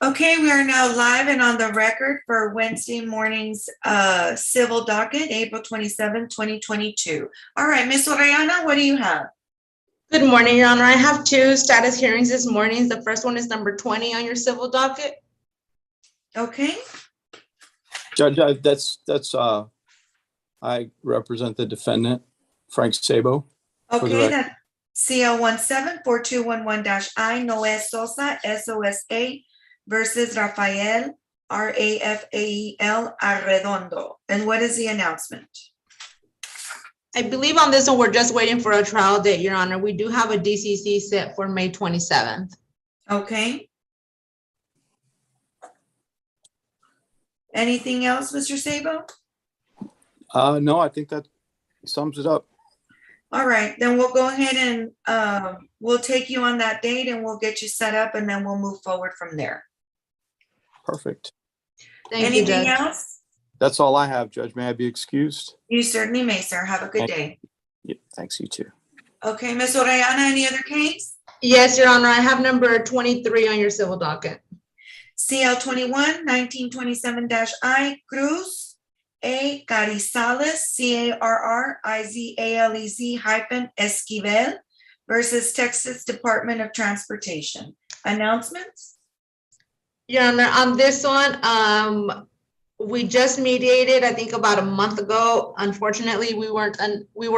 Okay, we are now live and on the record for Wednesday morning's civil docket, April 27, 2022. All right, Ms. Orellana, what do you have? Good morning, Your Honor. I have two status hearings this morning. The first one is number 20 on your civil docket. Okay, Judge, I represent the defendant, Frank Sabo. okay, that's CL 174211-I, Noé Sosa, SOSA, versus Rafael, RAFAEL, Arredondo. And what is the announcement? I believe on this one, we're just waiting for a trial date, Your Honor. We do have a DCC set for May 27th. Okay. Anything else, Mr. Sabo? No, I think that sums it up. All right, then we'll go ahead and we'll take you on that date and we'll get you set up and then we'll move forward from there. Perfect. Thank you, Anything Judge. else? That's all I have, Judge. May I be excused? You certainly may, sir. Have a good day. Yeah, thanks, you too. Okay, Ms. Orellana, any other case? Yes, Your Honor. I have number 23 on your civil docket. CL 21-1927-I, Cruz, A. Carizales, CARRIZALEZ-Esquivel versus Texas Department of Transportation. Announcements? Your Honor, on this one, we just mediated, I think about a month ago. Unfortunately, we were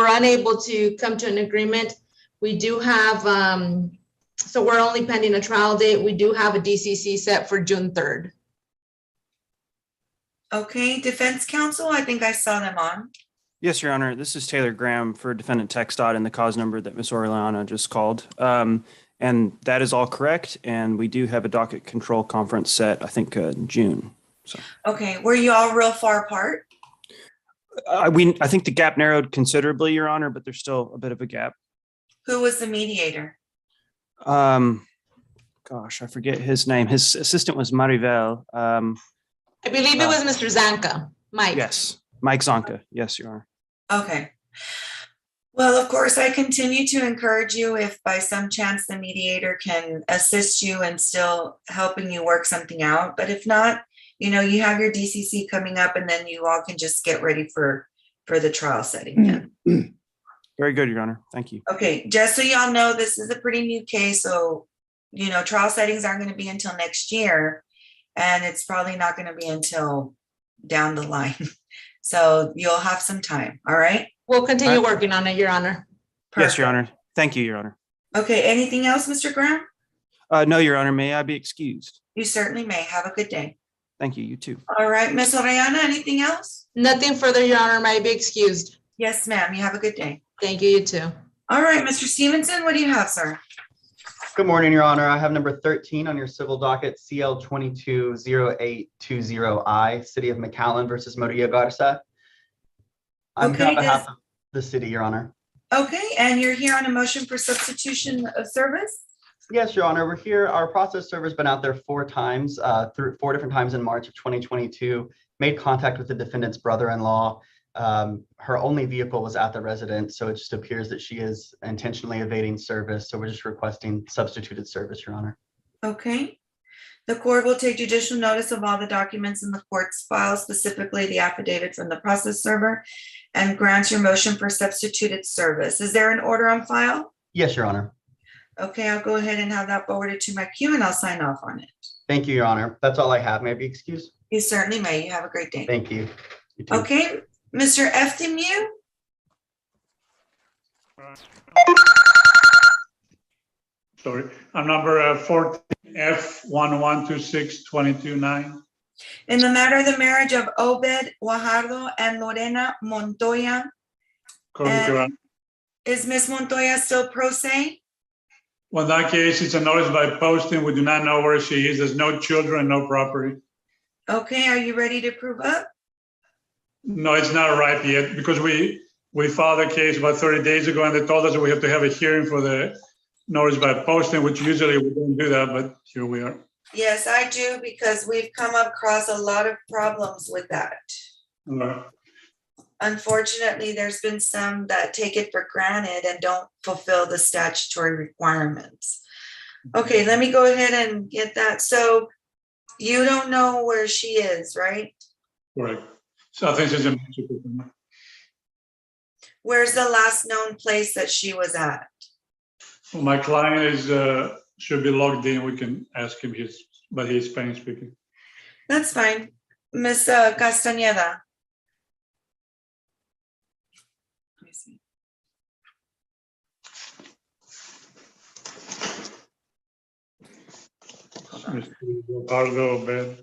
unable to come to an agreement. We do have, so we're only pending a trial date. We do have a DCC set for June 3rd. Okay, Defense Counsel, I think I saw them on. Yes, Your Honor. This is Taylor Graham for Defendant TxDOT and the cause number that Ms. Orellana just called. And that is all correct. And we do have a docket control conference set, I think, in June. So. Okay, were you all real far apart? I think the gap narrowed considerably, Your Honor, but there's still a bit of a gap. Who was the mediator? Gosh, I forget his name. His assistant was Maribel. I believe it was Mr. Zanka, Mike. Yes, Mike Zonka. Yes, Your Honor. Okay. Well, of course, I continue to encourage you if by some chance the mediator can assist you in still helping you work something out. But if not, you know, you have your DCC coming up and then you all can just get ready for the trial setting. Very good, Your Honor. Thank you. Okay, just so y'all know, this is a pretty new case. So, you know, trial settings aren't going to be until next year. And it's probably not going to be until down the line. So you'll have some time. All right. We'll continue working on it, Your Honor. Perfect. Yes, Your Honor. Thank you, Your Honor. Okay. Anything else, Mr. Graham? No, Your Honor. May I be excused? You certainly may. Have a good day. Thank you. You too. All right. Ms. Orellana, anything else? Nothing further, Your Honor. May I be excused? Yes, ma'am. You have a good day. Thank you. You too. All right. Mr. Stevenson, what do you have, sir? Good morning, Your Honor. I have number 13 on your civil docket, CL 220820I, City of McAllen versus Murillo Garza. I'm here on behalf of the city, Your Honor. Okay. And you're here on a motion for substitution of service? Yes, Your Honor. We're here. Our process server's been out there 4 times, through 4 different times in March of 2022, made contact with the defendant's brother-in-law. Her only vehicle was at the residence, so it just appears that she is intentionally evading service. So we're just requesting substituted service, Your Honor. Okay. The court will take judicial notice of all the documents in the court's file, specifically the affidavit from the process server, and grants your motion for substituted service. Is there an order on file? Yes, Your Honor. Okay, I'll go ahead and have that forwarded to my queue and I'll sign off on it. Thank you, Your Honor. That's all I have. May I be excused? You certainly may. You have a great day. Thank you. You too. Okay, Mr. Eftimu? Sorry, I'm number 14 F1126229. In the matter of the marriage of Obed Guajardo and Lorena Montoya, Correct, Your Honor. is Ms. Montoya still pro se? Well, in that case, it's a notice by posting. We do not know where she is. There's no children, no property. Okay, are you ready to prove up? No, it's not ripe yet because we filed a case about 30 days ago and they told us that we have to have a hearing for the notice by posting, which usually we don't do that, but here we are. Yes, I do, because we've come across a lot of problems with that. All right. Unfortunately, there's been some that take it for granted and don't fulfill the statutory requirements. Okay, let me go ahead and get that. So You don't know where she is, right? Correct. So I think she's in Mexico. Where's the last known place that she was at? Well, my client is should be logged in. We can ask him but he's Spanish speaking. That's fine. Miss Castañeda. Let me see. Mr. Ricardo Ben.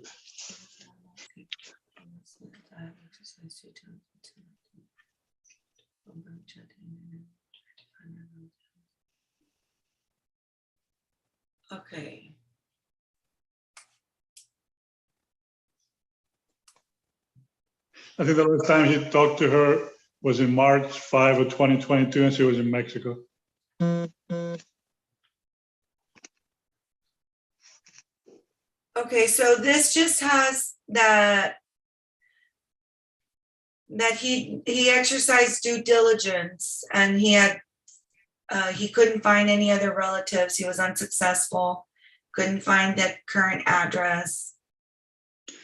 Okay. I think the last time he talked to her was in March 5 of 2022, and she was in Mexico. Okay, so this just has that he exercised due diligence and he couldn't find any other relatives. He was unsuccessful, couldn't find that current address.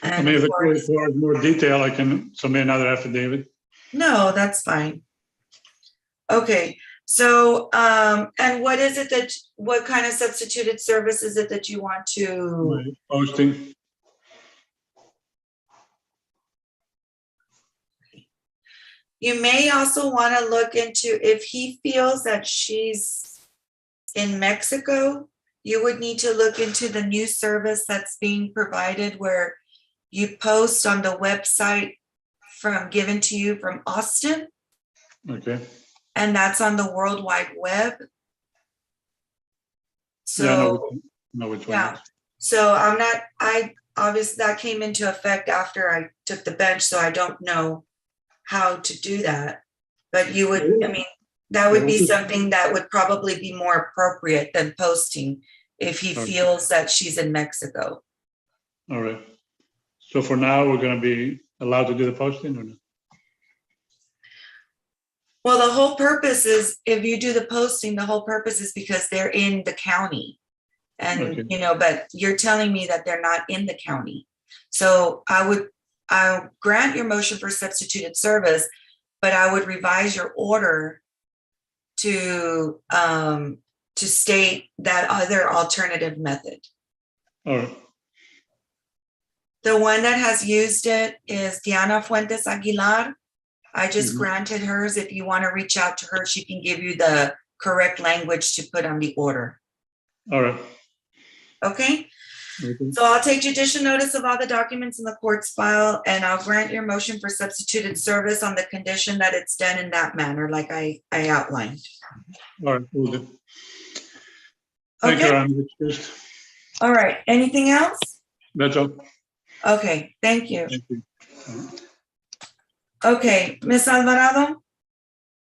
I And mean, if of the court course, requires more detail, I can submit another affidavit. no, that's fine. Okay, so, and what is it what kind of substituted service is it that you want to? My posting. You may also want to look into if he feels that she's in Mexico, you would need to look into the new service that's being provided where you post on the website given to you from Austin, Okay. and that's on the World Wide Web. Yeah, I So, know which one. yeah. So obviously that came into effect after I took the bench, so I don't know how to do that. But you would, I mean, that would be something that would probably be more appropriate than posting if he Okay. feels that she's in Mexico. All right. So for now, we're going to be allowed to do the posting or not? Well, the whole purpose is, if you do the posting, the whole purpose is because they're in the county. And, Okay. but you're telling me that they're not in the county. So I'll grant your motion for substituted service, but I would revise your order to state that other alternative method. All right. The one that has used it is Diana Fuentes Aguilar. I just granted hers. If you want to reach out to her, she can give you the correct language to put on the order. All right. Okay? Okay. So I'll take judicial notice of all the documents in the court's file, and I'll grant your motion for substituted service on the condition that it's done in that manner, like I outlined. All right. We'll do. Thank you, Okay? I'm excused. All right. Anything else? That's all. Okay, thank you. Thank you. Okay, Ms. Alvarado?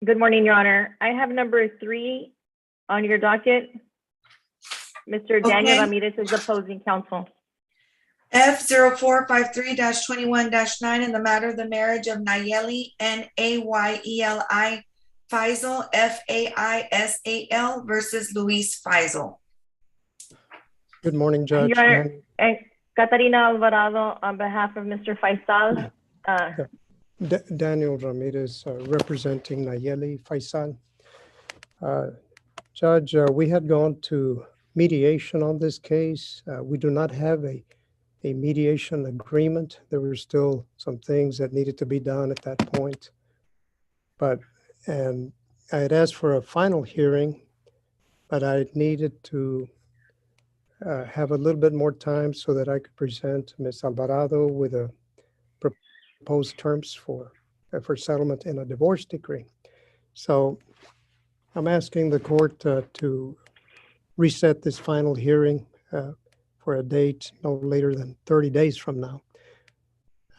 Good morning, Your Honor. I have number 3 on your docket. Mr. Daniel Okay. Ramirez is opposing counsel. F0453-21-9 in the matter of the marriage of Nayeli, Nayeli Faisal, Faisal versus Luis Faisal. Good morning, Judge. Your Honor, Catarina Alvarado on behalf of Mr. Faisal. Daniel Ramirez representing Nayeli Faisal. Judge, we had gone to mediation on this case. We do not have a mediation agreement. There were still some things that needed to be done at that point. And I had asked for a final hearing, but I needed to have a little bit more time so that I could present Ms. Alvarado with a proposed terms for settlement in a divorce decree. So I'm asking the court to reset this final hearing for a date no later than 30 days from now.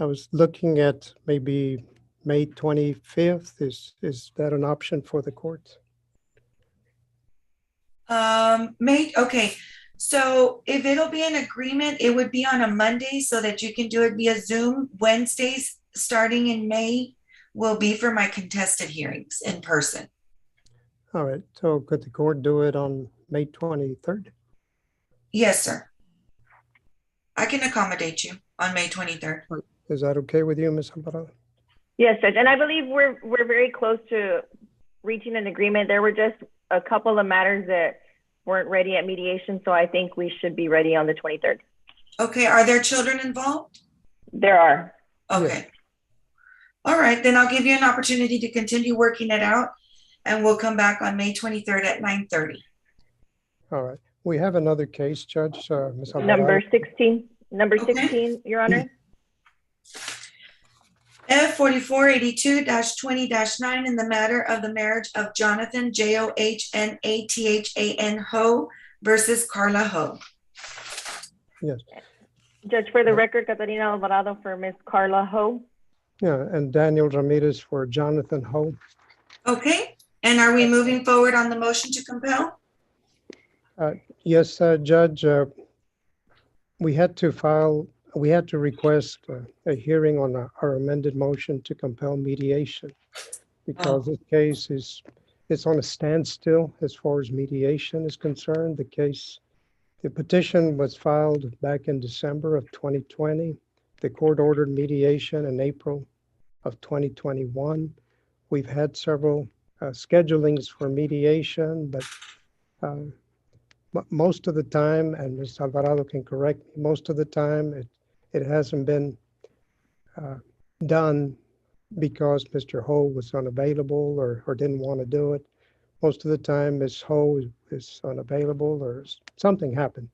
I was looking at maybe May 25th. Is that an option for the court? Okay. So if it'll be an agreement, it would be on a Monday so that you can do it via Zoom. Wednesdays, starting in May, will be for my contested hearings in person. All right. So could the court do it on May 23rd? Yes, sir. I can accommodate you on May 23rd. Is that okay with you, Ms. Alvarado? Yes, Judge, and I believe we're very close to reaching an agreement. There were just a couple of matters that weren't ready at mediation, so I think we should be ready on the 23rd. Okay, are there children involved? There are. Okay. All right, then I'll give you an opportunity to continue working it out, and we'll come back on May 23rd at 9:30. All right. We have another case, Judge, Ms. Alvarado. Number 16, Okay. 16, Your Honor. F 4482-20-9 in the matter of the marriage of Jonathan Johnathan Ho versus Carla Ho. Yes. Judge, for the record, Catalina Alvarado for Ms. Carla Ho. Yeah, and Daniel Ramirez for Jonathan Ho. Okay, and are we moving forward on the motion to compel? Yes, Judge, we had to request a hearing on our amended motion to compel mediation because this case it's on a standstill as far as mediation is concerned. The petition was filed back in December of 2020. The court ordered mediation in April of 2021. We've had several schedulings for mediation, but most of the time, and Ms. Alvarado can correct me, most of the time it hasn't been done because Mr. Ho was unavailable or didn't want to do it. Most of the time, Ms. Ho is unavailable or something happened,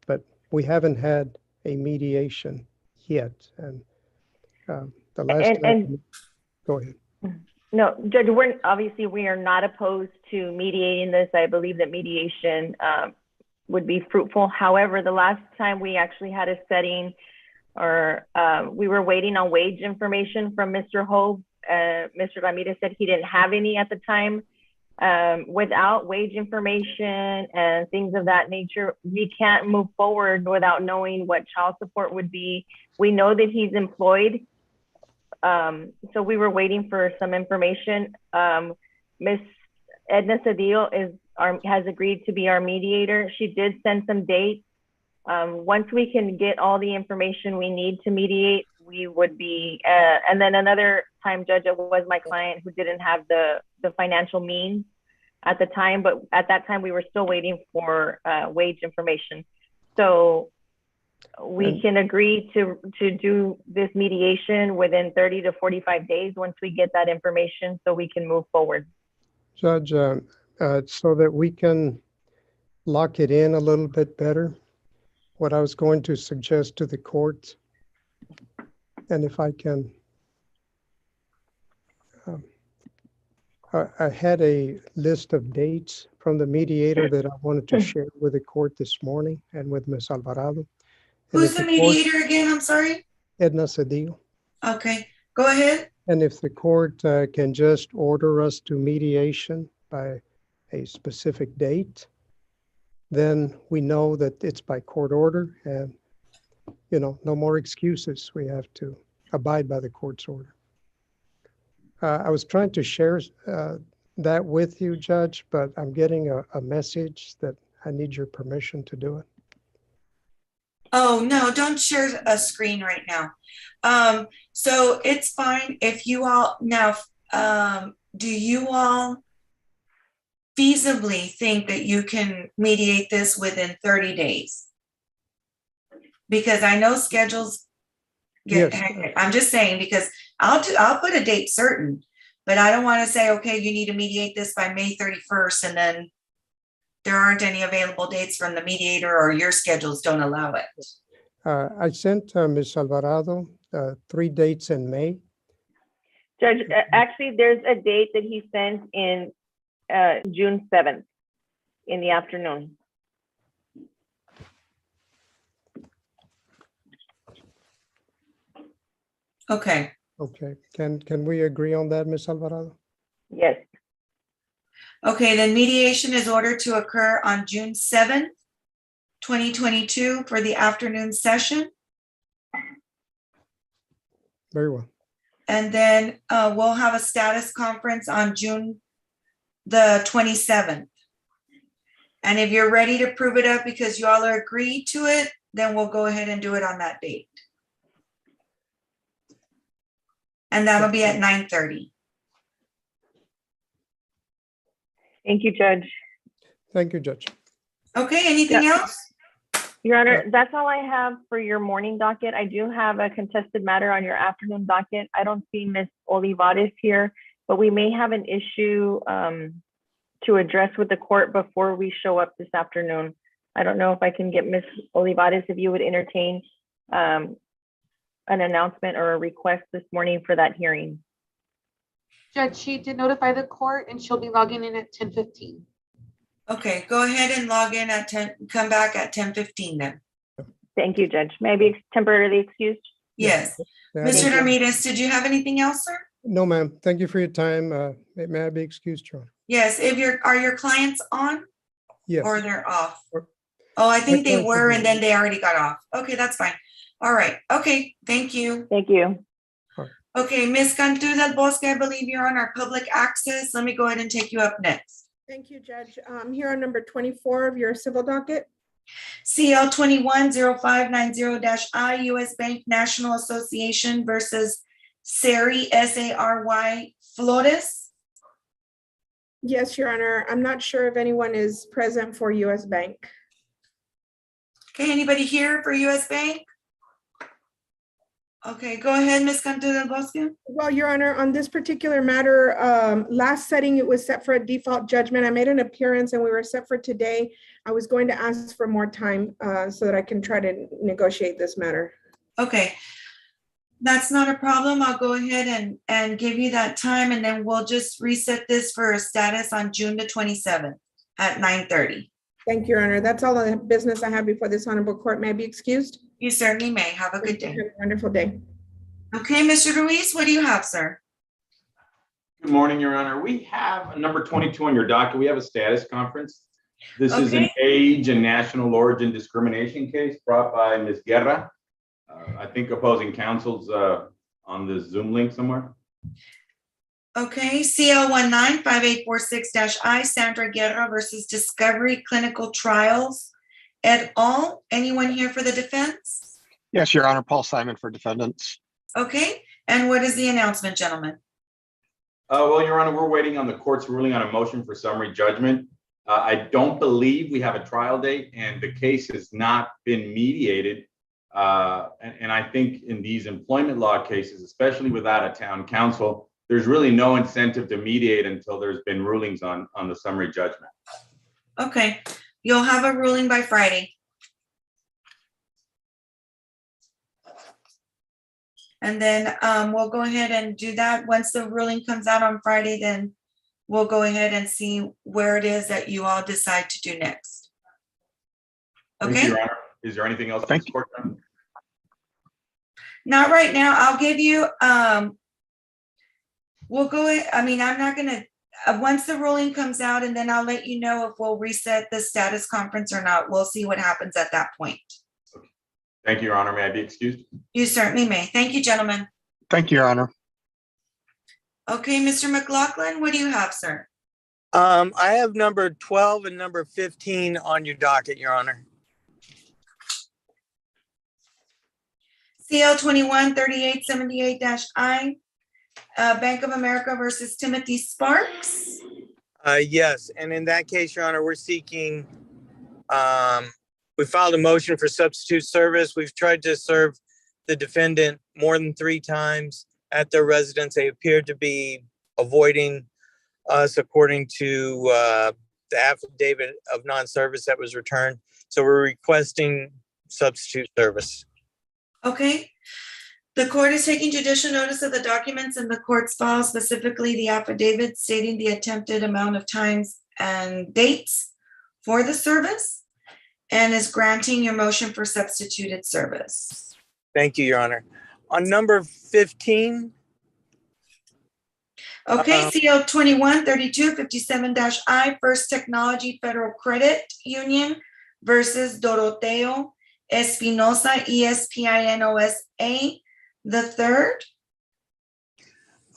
but we haven't had a mediation yet. And the last time, go ahead. No, Judge, we are not opposed to mediating this. I believe that mediation would be fruitful. However, the last time we actually had a setting or we were waiting on wage information from Mr. Ho. Mr. Ramirez said he didn't have any at the time. Without wage information and things of that nature, we can't move forward without knowing what child support would be. We know that he's employed. So we were waiting for some information. Miss Edna Cedillo has agreed to be our mediator. She did send some dates. Once we can get all the information we need to mediate, we would be, and then another time, Judge, it was my client who didn't have the financial means at the time, but at that time we were still waiting for wage information. So we can agree to do this mediation within 30 to 45 days once we get that information so we can move forward. Judge, so that we can lock it in a little bit better, what I was going to suggest to the court, and if I can, I had a list of dates from the mediator that I wanted to share with the court this morning and with Ms. Alvarado. Who's the mediator again? I'm sorry. Edna Cedillo. Okay, go ahead. And if the court can just order us to mediation by a specific date, then we know that it's by court order and, no more excuses. We have to abide by the court's order. I was trying to share that with you, Judge, but I'm getting a message that I need your permission to do it. Oh, no, don't share a screen right now. So it's fine if you all, now, do you all feasibly think that you can mediate this within 30 days? Because I know schedules get hectic. I'm just saying, because I'll put a date certain, but I don't want to say, okay, you need to mediate this by May 31st, and then there aren't any available dates from the mediator or your schedules don't allow it. I sent Ms. Alvarado 3 dates in May. Judge, actually, there's a date that he sent in June 7th in the afternoon. Okay. Okay, can we agree on that, Ms. Alvarado? Yes. Okay, then mediation is ordered to occur on June 7th, 2022 for the afternoon session. Very well. And then we'll have a status conference on June the 27th. And if you're ready to prove it up because you all are agreed to it, then we'll go ahead and do it on that date. And that'll be at 9:30. Thank you, Judge. Thank you, Judge. Okay, anything Yeah. else? Your Honor, that's all I have for your morning docket. I do have a contested matter on your afternoon docket. I don't see Ms. Olivares here, but we may have an issue to address with the court before we show up this afternoon. I don't know if I can get Ms. Olivares, if you would entertain an announcement or a request this morning for that hearing. Judge, she did notify the court and she'll be logging in at 10:15. Okay, go ahead and log in at 10, come back at 10:15 then. Thank you, Judge. May I be temporarily excused? Yes. Yeah, Mr. thank you. Ramirez, did you have anything else, sir? No, ma'am. Thank you for your time. May I be excused, Your Honor? Yes, if are your clients on Yes. or they're off? Or- Oh, I think My they clients were are and then they already got off. Okay, that's fine. All right, okay, thank you. Thank you. Okay, Ms. Cantu del Bosque, I believe you're on our public access. Let me go ahead and take you up next. Thank you, Judge. Here on number 24 of your civil docket. CL 210590-I, US Bank National Association versus Sary, SARY Flores. Yes, Your Honor. I'm not sure if anyone is present for US Bank. Okay, anybody here for US Bank? Okay, go ahead, Ms. Cantu del Bosque. Well, Your Honor, on this particular matter, last setting, it was set for a default judgment. I made an appearance and we were set for today. I was going to ask for more time so that I can try to negotiate this matter. Okay, that's not a problem. I'll go ahead and give you that time and then we'll just reset this for a status on June the 27th at 9:30. Thank you, Your Honor. That's all the business I have before this honorable court. May I be excused? You certainly may. Have a good day. Have a wonderful day. Okay, Mr. Ruiz, what do you have, sir? Good morning, Your Honor. We have a number 22 on your docket. We have a status conference. This is an Okay. age and national origin discrimination case brought by Ms. Guerra. I think opposing counsel's on the Zoom link somewhere. Okay, CL 195846-I, Sandra Guerra versus Discovery Clinical Trials et al. Anyone here for the defense? Yes, Your Honor, Paul Simon for defendants. Okay, and what is the announcement, gentlemen? Well, Your Honor, we're waiting on the court's ruling on a motion for summary judgment. I don't believe we have a trial date and the case has not been mediated. And I think in these employment law cases, especially without a town council, there's really no incentive to mediate until there's been rulings on the summary judgment. Okay, you'll have a ruling by Friday. And then we'll go ahead and do that. Once the ruling comes out on Friday, then we'll go ahead and see where it is that you all decide to do next. Thank you, Okay, Your Honor. Is there anything else? Thank you. Court? not right now. I'll give you, we'll go, I mean, I'm not gonna, once the ruling comes out and then I'll let you know if we'll reset the status conference or not. We'll see what happens at that point. Thank you, Your Honor. May I be excused? You certainly may. Thank you, gentlemen. Thank you, Your Honor. Okay, Mr. McLaughlin, what do you have, sir? I have number 12 and number 15 on your docket, Your Honor. CL 213878-I, Bank of America versus Timothy Sparks. Yes, and in that case, Your Honor, we're seeking, we filed a motion for substitute service. We've tried to serve the defendant more than 3 times at their residence. They appear to be avoiding us according to the affidavit of non-service that was returned. So we're requesting substitute service. Okay. The court is taking judicial notice of the documents in the court's file, specifically the affidavit stating the attempted amount of times and dates for the service, and is granting your motion for substituted service. Thank you, Your Honor. On number 15. Okay, CL 213257-I, First Technology Federal Credit Union versus Doroteo Espinosa, ESPINOSA, the third.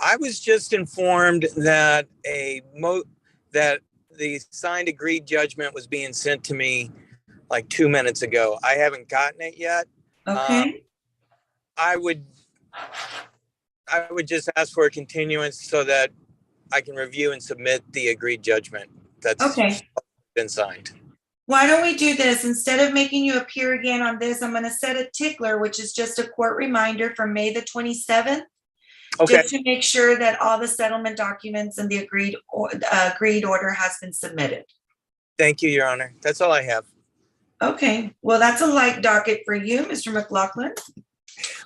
I was just informed that that the signed agreed judgment was being sent to me like 2 minutes ago. I haven't gotten it yet. Okay. I would just ask for a continuance so that I can review and submit the agreed judgment that's Okay. been signed. Why don't we do this? Instead of making you appear again on this, I'm going to set a tickler, which is just a court reminder for May the 27th. Okay. Just to make sure that all the settlement documents and the agreed order has been submitted. Thank you, Your Honor. That's all I have. Okay, well, that's a light docket for you, Mr. McLaughlin.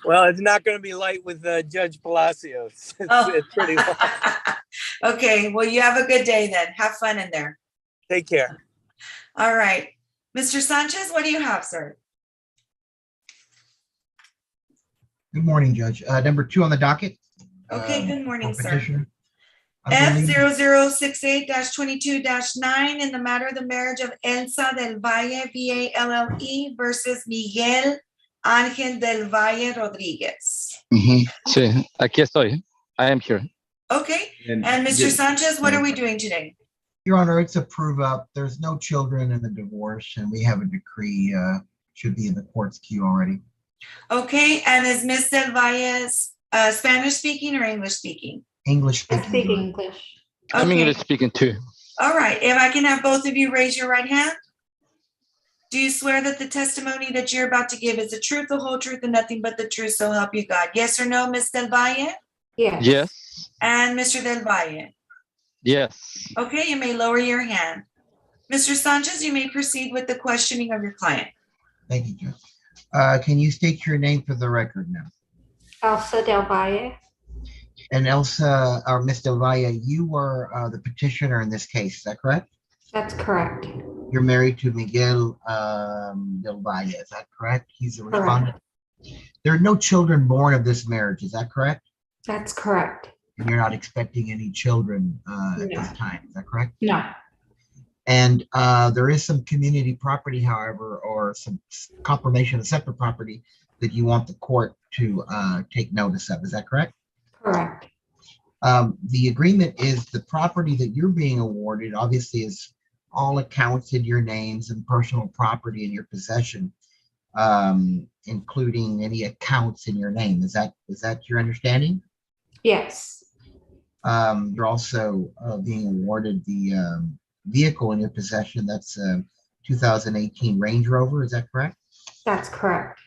Well, it's not going to be light with Judge Palacios. It's pretty long. Okay, well, you have a good day then. Have fun in there. Take care. All right. Mr. Sanchez, what do you have, sir? Good morning, Judge. Number 2 on the docket. Okay, good morning, sir. Petitioner. I believe- F0068-22-9 in the matter of the marriage of Elsa del Valle, VA LLE versus Miguel Ángel del Valle Rodríguez. Sí, aquí estoy. I am here. Okay, and Mr. Sanchez, what are we doing today? Your Honor, it's a prove up. There's no children in the divorce, and we have a decree, should be in the court's queue already. Okay, and is Ms. del Valle Spanish speaking or English speaking? English speaking. Speaking English. I'm Okay. English speaking too. All right, if I can have both of you raise your right hand. Do you swear that the testimony that you're about to give is the truth, the whole truth, and nothing but the truth, so help you God? Yes or no, Ms. del Valle? Yes. Yes. And Mr. del Valle? Yes. Okay, you may lower your hand. Mr. Sanchez, you may proceed with the questioning of your client. Thank you, Judge. Can you state your name for the record now? Elsa Del Valle. And Elsa, or Ms. Del Valle, you were the petitioner in this case, is that correct? That's correct. You're married to Miguel Del Valle, is that correct? He's the respondent. There are no children born of this marriage, is that correct? That's correct. And you're not expecting any children at this time, is that correct? No. And there is some community property, however, or some confirmation of separate property that you want the court to take notice of, is that correct? Correct. The agreement is the property that you're being awarded obviously is all accounts in your names and personal property in your possession, including any accounts in your name. Is that your understanding? Yes. You're also being awarded the vehicle in your possession. That's a 2018 Range Rover. Is that correct? That's correct.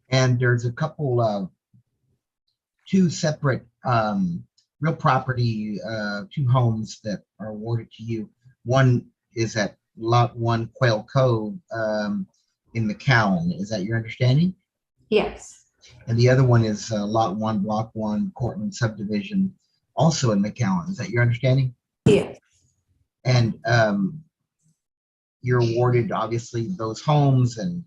And there's a couple of two separate real property, 2 homes that are awarded to you. One is at Lot 1 Quail Cove in McAllen. Is that your understanding? Yes. And the other one is Lot 1, Block 1, Cortland Subdivision, also in McAllen. Is that your understanding? Yes. And you're awarded, obviously, those homes and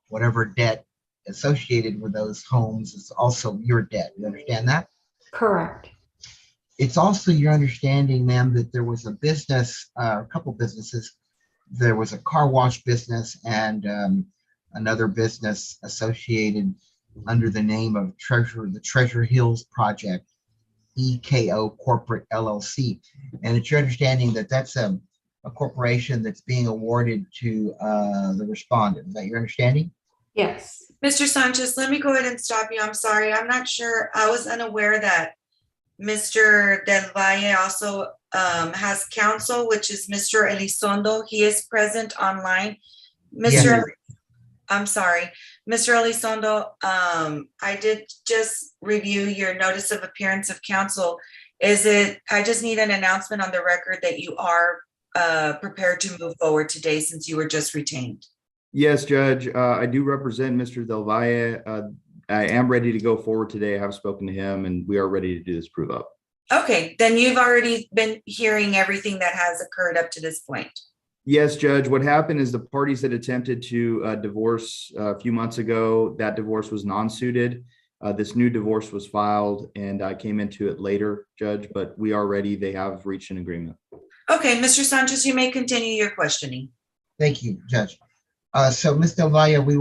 whatever debt associated with those homes is also your debt. You understand that? Correct. It's also your understanding, ma'am, that there was a business, a couple businesses. There was a car wash business and another business associated under the name of the Treasure Hills Project, EKO Corporate LLC. And it's your understanding that that's a corporation that's being awarded to the respondent. Is that your understanding? Yes. Mr. Sanchez, let me go ahead and stop you. I'm sorry. I'm not sure. I was unaware that Mr. Del Valle also has counsel, which is Mr. Elizondo. He is present online. Mr. I'm sorry, Mr. Elizondo, I did just review your notice of appearance of counsel. I just need an announcement on the record that you are prepared to move forward today since you were just retained. Yes, Judge. I do represent Mr. Del Valle. I am ready to go forward today. I have spoken to him and we are ready to do this prove up. Okay, then you've already been hearing everything that has occurred up to this point. Yes, Judge. What happened is the parties that attempted to divorce a few months ago, that divorce was non-suited. This new divorce was filed and I came into it later, Judge, but we are ready. They have reached an agreement. Okay, Mr. Sanchez, you may continue your questioning. Thank you, Judge. So, Ms. Del Valle, we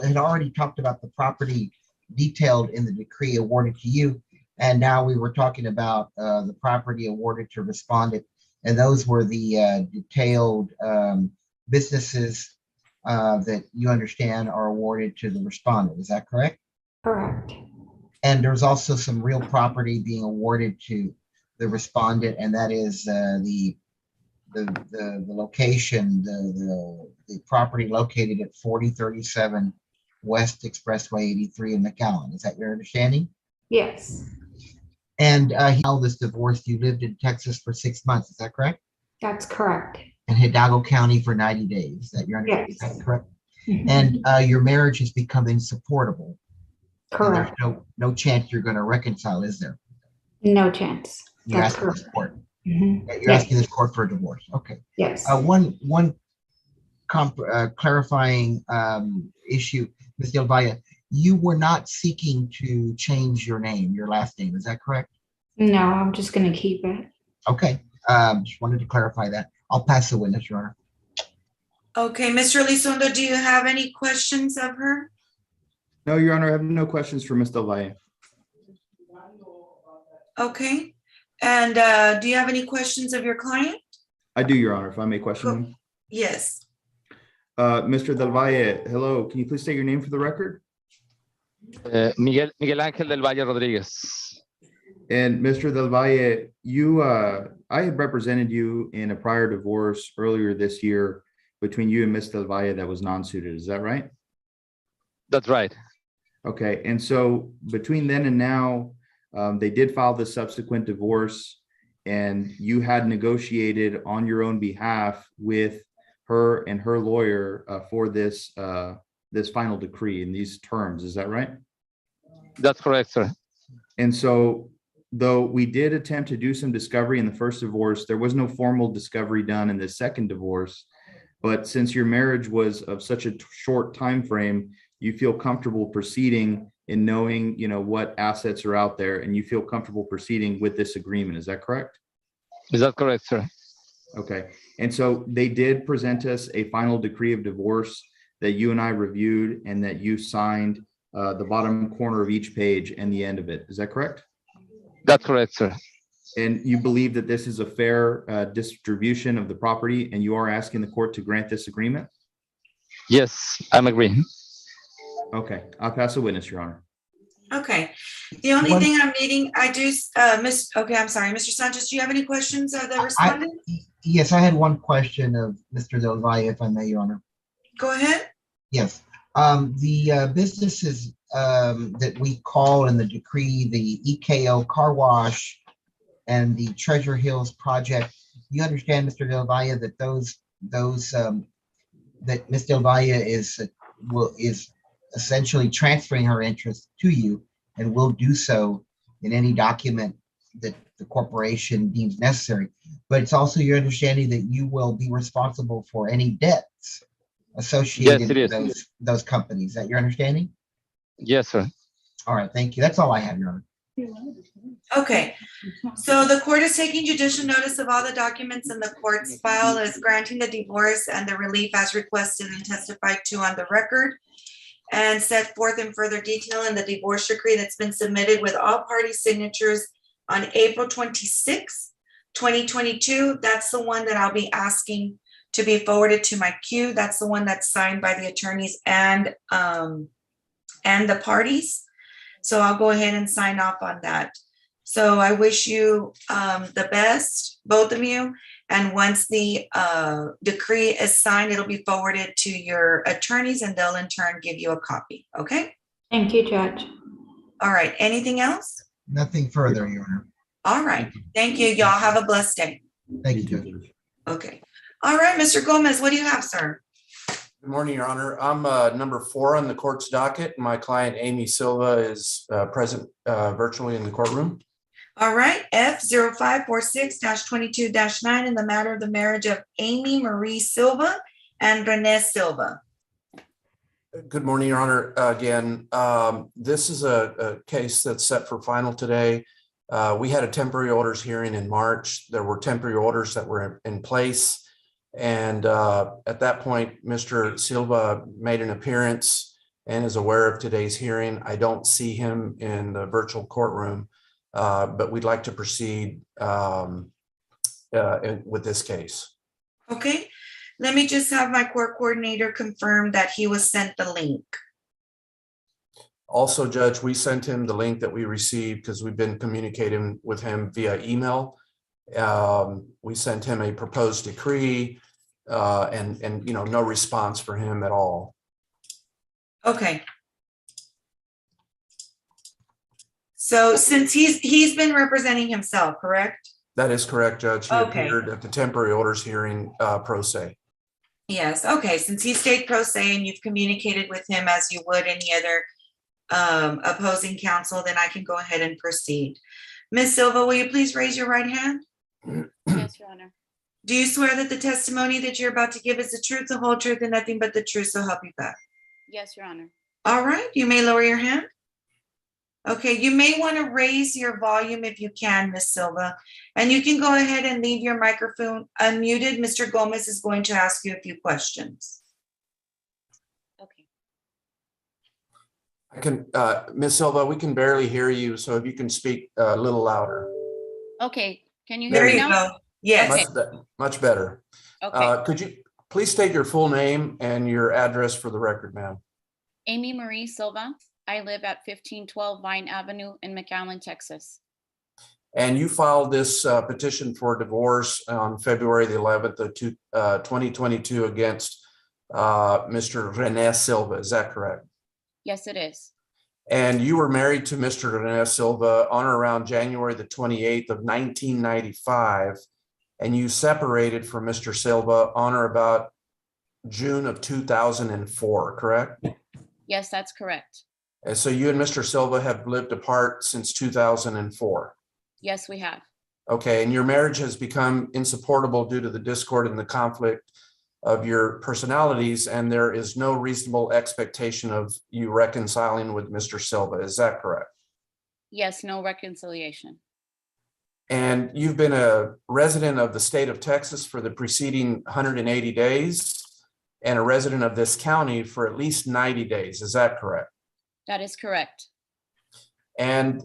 had already talked about the property detailed in the decree awarded to you, and now we were talking about the property awarded to respondent, and those were the detailed businesses that you understand are awarded to the respondent. Is that correct? Correct. And there's also some real property being awarded to the respondent, and that is the location, the property located at 4037 West Expressway 83 in McAllen. Is that your understanding? Yes, And he held this divorce. You lived in Texas for 6 months. Is that correct? that's correct. And Hidalgo County for 90 days. Is that your understanding? Yes. Is that correct? Mhm. And your marriage has become insupportable. And Correct. there's no chance you're going to reconcile, is there? No chance. You're That's asking this correct. court. Mhm. You're Yes. asking this court for a divorce. Okay. Yes. One clarifying issue, Ms. Del Valle, you were not seeking to change your name, your last name. Is that correct? No, I'm just gonna keep it. Okay. Just wanted to clarify that. I'll pass the witness, Your Honor. Okay, Mr. Elizondo, do you have any questions of her? No, Your Honor, I have no questions for Ms. Del Valle. Okay, and do you have any questions of your client? I do, Your Honor, if I may question him. Yes. Mr. Del Valle, hello, can you please state your name for the record? Miguel Ángel del Valle Rodríguez. And Mr. Del Valle, I had represented you in a prior divorce earlier this year between you and Ms. Del Valle that was non-suited. Is that right? That's right. Okay, and so between then and now, they did file the subsequent divorce, and you had negotiated on your own behalf with her and her lawyer for this final decree in these terms. Is that right? That's correct, sir. And so, though we did attempt to do some discovery in the first divorce, there was no formal discovery done in the second divorce. But since your marriage was of such a short time frame, you feel comfortable proceeding in knowing, what assets are out there, and you feel comfortable proceeding with this agreement. Is that correct? Is that correct, sir? Okay. And so they did present us a final decree of divorce that you and I reviewed and that you signed the bottom corner of each page and the end of it. Is that correct? That's correct, sir. And you believe that this is a fair distribution of the property, and you are asking the court to grant this agreement? Yes, I'm agreeing. Okay, I'll pass the witness, Your Honor. Okay, the only thing I'm needing, I do, I'm sorry, Mr. Sanchez, do you have any questions of the respondent? Yes, I had one question of Mr. Del Valle, if I may, Your Honor. Go ahead. Yes. The businesses that we call in the decree, the EKO Car Wash and the Treasure Hills Project, you understand, Mr. Del Valle, that that Ms. Del Valle is essentially transferring her interest to you and will do so in any document that the corporation deems necessary. But it's also your understanding that you will be responsible for any debts associated with those companies. Is that your understanding? Yes, sir. All right, thank you. That's all I have, Your Honor. Okay, so the court is taking judicial notice of all the documents in the court's file as granting the divorce and the relief as requested and testified to on the record, and set forth in further detail in the divorce decree that's been submitted with all party signatures on April 26, 2022. That's the one that I'll be asking to be forwarded to my queue. That's the one that's signed by the attorneys and the parties. So I'll go ahead and sign off on that. So I wish you the best, both of you. And once the decree is signed, it'll be forwarded to your attorneys and they'll in turn give you a copy. Okay? Thank you, Judge. All right. Anything else? Nothing further, Your Honor. All right. Thank you. Y'all have a blessed day. Thank you, Judge. Okay. All right, Mr. Gomez, what do you have, sir? Good morning, Your Honor. I'm number 4 on the court's docket. My client, Amy Silva, is present virtually in the courtroom. All right, F0546-22-9 in the matter of the marriage of Amy Marie Silva and Rene Silva. Good morning, Your Honor. Again, this is a case that's set for final today. We had a temporary orders hearing in March. There were temporary orders that were in place. And at that point, Mr. Silva made an appearance and is aware of today's hearing. I don't see him in the virtual courtroom, but we'd like to proceed with this case. Okay. Let me just have my court coordinator confirm that he was sent the link. Also, Judge, we sent him the link that we received because we've been communicating with him via email. We sent him a proposed decree and no response for him at all. Okay. So since he's been representing himself, correct? That is correct, Judge. He Okay. appeared at the temporary orders hearing pro se. Yes, okay, since he stayed pro se and you've communicated with him as you would any other opposing counsel, then I can go ahead and proceed. Ms. Silva, will you please raise your right hand? Yes, Your Honor. Do you swear that the testimony that you're about to give is the truth, the whole truth, and nothing but the truth, so help you God? Yes, Your Honor. All right, you may lower your hand. Okay, you may want to raise your volume if you can, Ms. Silva, and you can go ahead and leave your microphone unmuted. Mr. Gomez is going to ask you a few questions. Okay. I can, Ms. Silva, we can barely hear you, so if you can speak a little louder. Okay. Can you There hear me you now? go. Yes. Okay. Much better. Okay. Could you please state your full name and your address for the record, ma'am? Amy Marie Silva. I live at 1512 Vine Avenue in McAllen, Texas. And you filed this petition for divorce on February the 11th of 2022 against Mr. Rene Silva. Is that correct? Yes, it is. And you were married to Mr. Rene Silva on or around January the 28th of 1995, and you separated from Mr. Silva on or about June of 2004, correct? Yes, that's correct. And so you and Mr. Silva have lived apart since 2004. Yes, we have. Okay, and your marriage has become insupportable due to the discord and the conflict of your personalities, and there is no reasonable expectation of you reconciling with Mr. Silva. Is that correct? Yes, no reconciliation. And you've been a resident of the state of Texas for the preceding 180 days and a resident of this county for at least 90 days. Is that correct? That is correct. And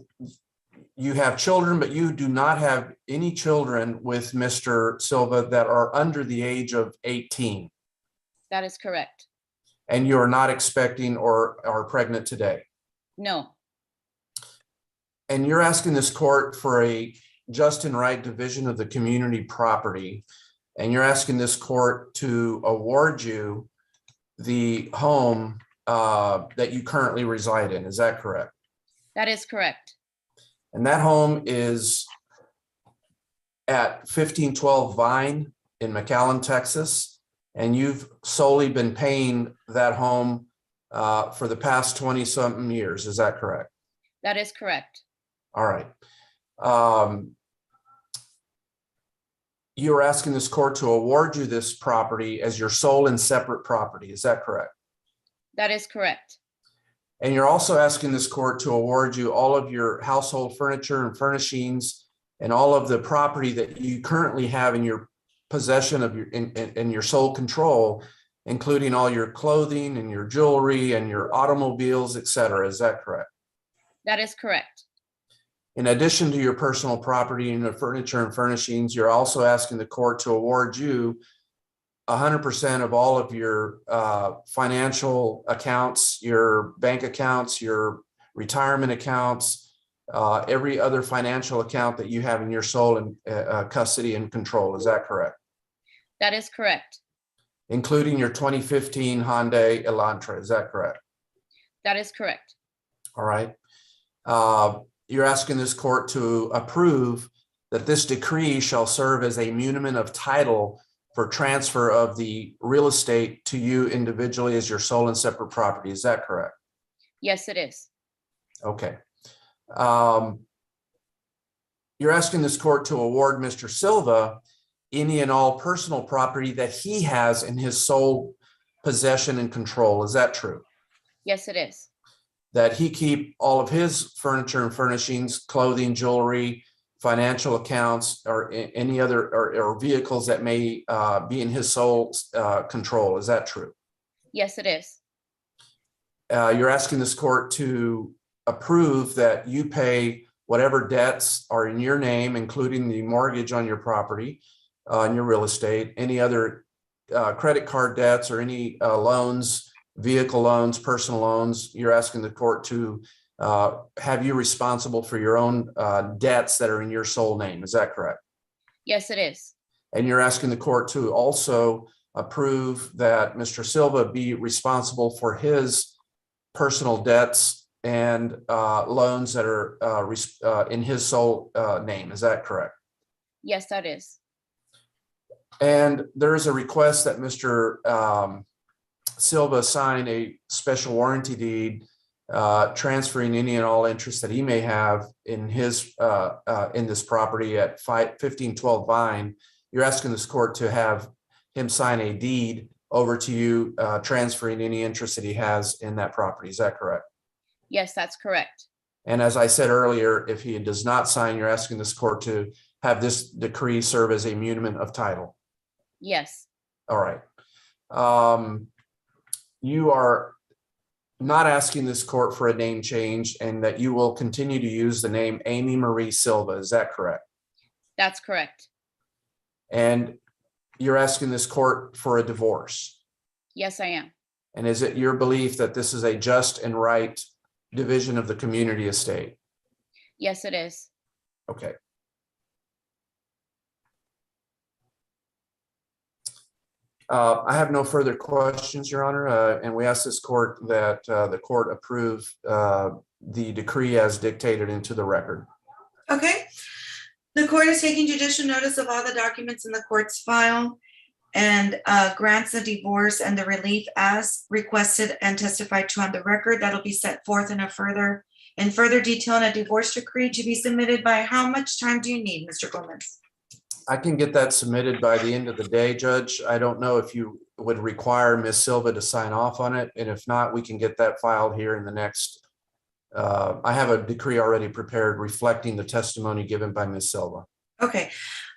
you have children, but you do not have any children with Mr. Silva that are under the age of 18. That is correct. And you are not expecting or are pregnant today. No. And you're asking this court for a just and right division of the community property. And you're asking this court to award you the home that you currently reside in. Is that correct? That is correct. And that home is at 1512 Vine in McAllen, Texas. And you've solely been paying that home for the past 20-something years. Is that correct? That is correct. All right. You're asking this court to award you this property as your sole and separate property. Is that correct? That is correct. And you're also asking this court to award you all of your household furniture and furnishings and all of the property that you currently have in your possession of your in your sole control, including all your clothing and your jewelry and your automobiles, et cetera. Is that correct? That is correct. In addition to your personal property and the furniture and furnishings, you're also asking the court to award you 100% of all of your financial accounts, your bank accounts, your retirement accounts, every other financial account that you have in your sole and custody and control. Is that correct? That is correct. Including your 2015 Hyundai Elantra. Is that correct? That is correct. All right. You're asking this court to approve that this decree shall serve as a muniment of title for transfer of the real estate to you individually as your sole and separate property. Is that correct? Yes, it is. Okay. You're asking this court to award Mr. Silva any and all personal property that he has in his sole possession and control. Is that true? Yes, it is. That he keep all of his furniture and furnishings, clothing, jewelry, financial accounts, or any other or vehicles that may be in his sole control. Is that true? Yes, it is. You're asking this court to approve that you pay whatever debts are in your name, including the mortgage on your property, on your real estate, any other credit card debts or any loans, vehicle loans, personal loans. You're asking the court to have you responsible for your own debts that are in your sole name. Is that correct? Yes, it is. And you're asking the court to also approve that Mr. Silva be responsible for his personal debts and loans that are in his sole name. Is that correct? Yes, that is. And there is a request that Mr. Silva sign a special warranty deed transferring any and all interest that he may have in his in this property at 1512 Vine. You're asking this court to have him sign a deed over to you, transferring any interest that he has in that property. Is that correct? Yes, that's correct. And as I said earlier, if he does not sign, you're asking this court to have this decree serve as a muniment of title. Yes. All right. You are not asking this court for a name change and that you will continue to use the name Amy Marie Silva. Is that correct? That's correct. And you're asking this court for a divorce. Yes, I am. And is it your belief that this is a just and right division of the community estate? Yes, it is. Okay. I have no further questions, Your Honor, and we ask this court that the court approve the decree as dictated into the record. Okay. The court is taking judicial notice of all the documents in the court's file and grants the divorce and the relief as requested and testified to on the record. That'll be set forth in further detail in a divorce decree to be submitted by how much time do you need, Mr. Gomez? I can get that submitted by the end of the day, Judge. I don't know if you would require Ms. Silva to sign off on it. And if not, we can get that filed here in the next. I have a decree already prepared reflecting the testimony given by Ms. Silva. Okay.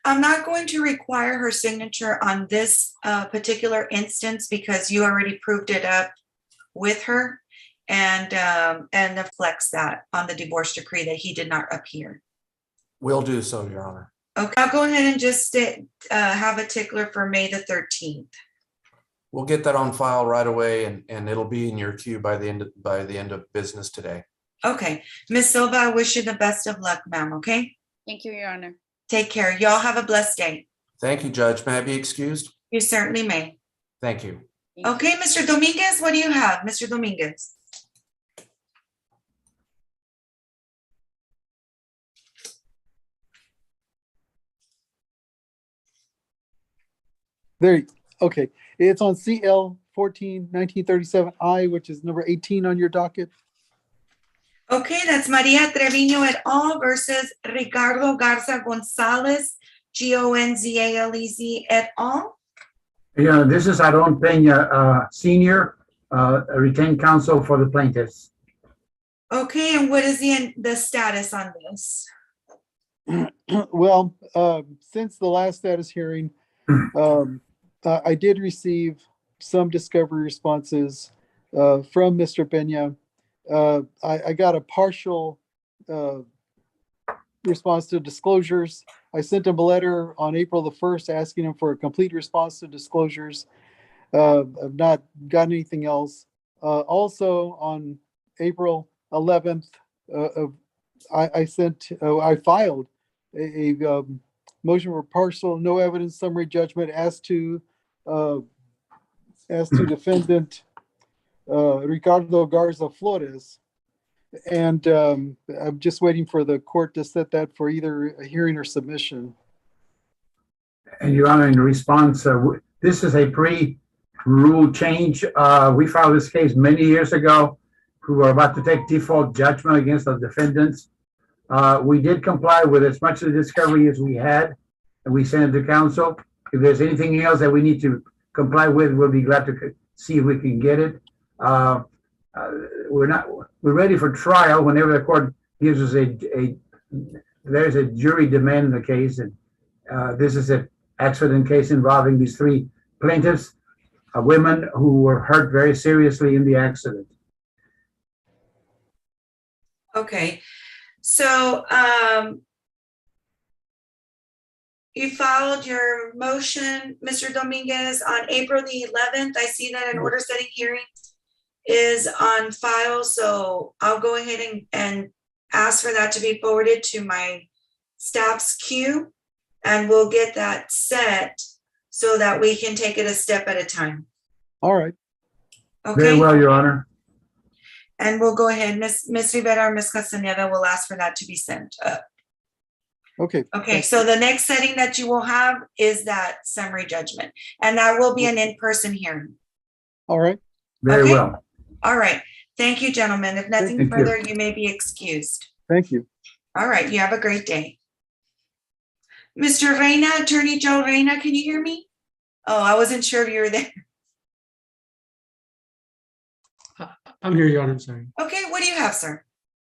I'm not going to require her signature on this particular instance because you already proved it up with her and reflects that on the divorce decree that he did not appear. Will do so, Your Honor. Okay, I'll go ahead and just have a tickler for May the 13th. We'll get that on file right away and it'll be in your queue by the end of business today. Okay, Ms. Silva, I wish you the best of luck, ma'am, okay? Thank you, Your Honor. Take care. Y'all have a blessed day. Thank you, Judge. May I be excused? You certainly may. Thank you. Okay, Mr. Dominguez, what do you have? Mr. Dominguez. Okay, it's on CL 14-1937I, which is number 18 on your docket. Okay, that's Maria Treviño et al. Versus Ricardo Garza Gonzalez, Gonzalez et al. Yeah, this is Aaron Peña, Senior, retained counsel for the plaintiffs. Okay, and what is the status on this? Well, since the last status hearing, I did receive some discovery responses from Mr. Peña. I got a partial response to disclosures. I sent him a letter on April the 1st asking him for a complete response to disclosures. I've not gotten anything else. Also on April 11th, I filed a motion for partial no evidence summary judgment as to defendant Ricardo Garza Flores. And I'm just waiting for the court to set that for either a hearing or submission. And Your Honor, in response, this is a pre-rule change. We filed this case many years ago. We were about to take default judgment against the defendants. We did comply with as much of the discovery as we had, and we sent it to counsel. If there's anything else that we need to comply with, we'll be glad to see if we can get it. We're ready for trial whenever the court gives us there's a jury demand in the case, and this is an accident case involving these three plaintiffs, women who were hurt very seriously in the accident. Okay, so You filed your motion, Mr. Dominguez, on April the 11th. I see that an order setting hearing is on file, so I'll go ahead and ask for that to be forwarded to my staff's queue, and we'll get that set so that we can take it a step at a time. All right. Very Okay, well, Your Honor. and we'll go ahead, Ms. Rivera or Ms. Castaneda will ask for that to be sent up. Okay. Okay, so the next setting that you will have is that summary judgment, and that will be an in-person hearing. All right. Very Okay. well. All right, thank you, gentlemen. If nothing Thank you. further, you may be excused. Thank you. All right, you have a great day. Mr. Reina, Attorney Joe Reina, can you hear me? Oh, I wasn't sure if you were there. I'm here, Your Honor, I'm sorry. Okay, what do you have, sir?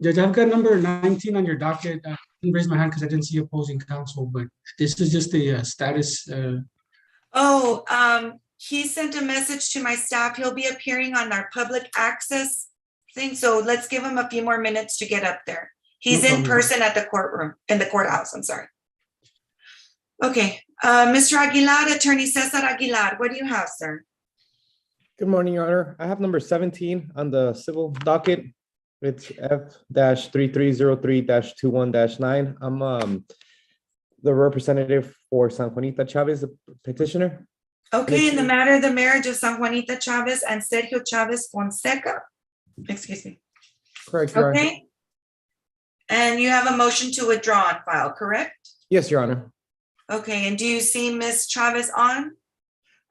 Judge, I've got number 19 on your docket. I didn't raise my hand because I didn't see opposing counsel, but this is just the status. He sent a message to my staff. He'll be appearing on our public access thing, so let's give him a few more minutes to get up there. He's No in problem. person at the courthouse, I'm sorry. Okay, Mr. Aguilar, Attorney Cesar Aguilar, what do you have, sir? Good morning, Your Honor. I have number 17 on the civil docket. It's F-3303-21-9. I'm the representative for San Juanita Chavez, the petitioner. Okay, in the matter of the marriage of San Juanita Chavez and Sergio Chavez Fonseca. Excuse me. Correct, Your Honor. Okay. And you have a motion to withdraw on file, correct? Yes, Your Honor. Okay, and do you see Ms. Chavez on?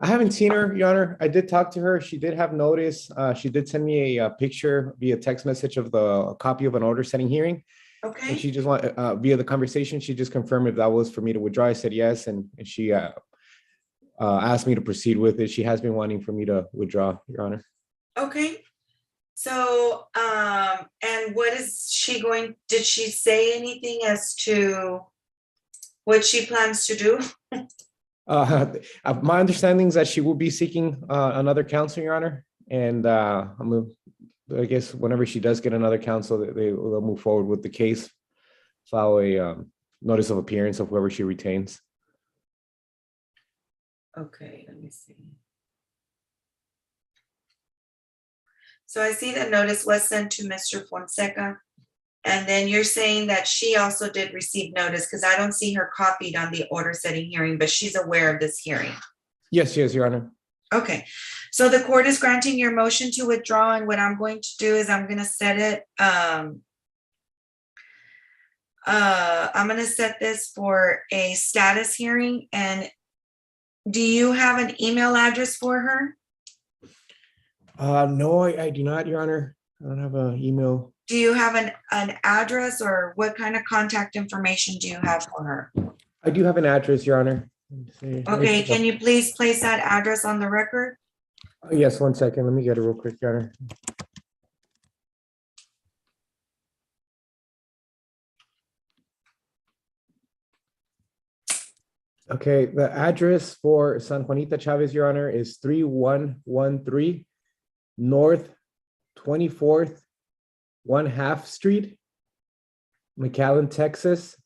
I haven't seen her, Your Honor. I did talk to her. She did have notice. She did send me a picture via text message of a copy of an order setting hearing. Okay. And she just via the conversation, she just confirmed if that was for me to withdraw. I said yes, and she asked me to proceed with it. She has been wanting for me to withdraw, Your Honor. Okay. So, and what is she going, did she say anything as to what she plans to do? My understanding is that she will be seeking another counsel, Your Honor. And I guess whenever she does get another counsel, they'll move forward with the case, file a notice of appearance of whoever she retains. Okay, let me see. So I see the notice was sent to Mr. Fonseca. And then you're saying that she also did receive notice, because I don't see her copied on the order setting hearing, but she's aware of this hearing. Yes, Your Honor. Okay, so the court is granting your motion to withdraw, and what I'm going to do is I'm gonna set it, I'm gonna set this for a status hearing. And do you have an email address for her? No, I do not, Your Honor. I don't have an email. Do you have an address, or what kind of contact information do you have for her? I do have an address, Your Honor. Let me see. Okay, can you please place that address on the record? Yes, 1 second. Let me get it real quick, Your Honor. Okay, the address for San Juanita Chavez, Your Honor, is 3113 North 24th 1/2 Street, McAllen, Texas,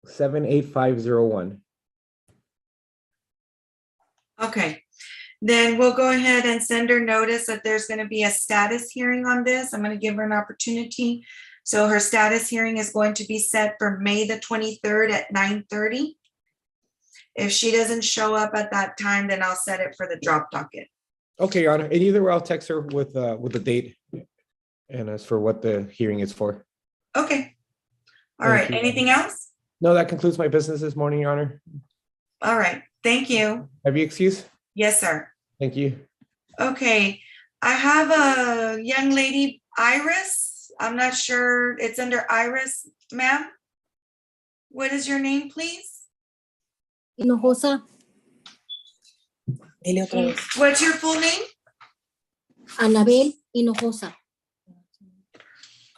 78501. Okay, then we'll go ahead and send her notice that there's going to be a status hearing on this. I'm going to give her an opportunity. So her status hearing is going to be set for May the 23rd at 9:30. If she doesn't show up at that time, then I'll set it for the drop docket. Okay, Your Honor. And either way, I'll text her with the date and as for what the hearing is for. Okay. All Thank right. you. Anything else? No, that concludes my business this morning, Your Honor. All right. Thank you. Have you excused? Yes, sir. Thank you. Okay. I have a young lady, Iris. I'm not sure. It's under Iris, ma'am. What is your name, please? Hinojosa. What's your full name? Anabel Hinojosa.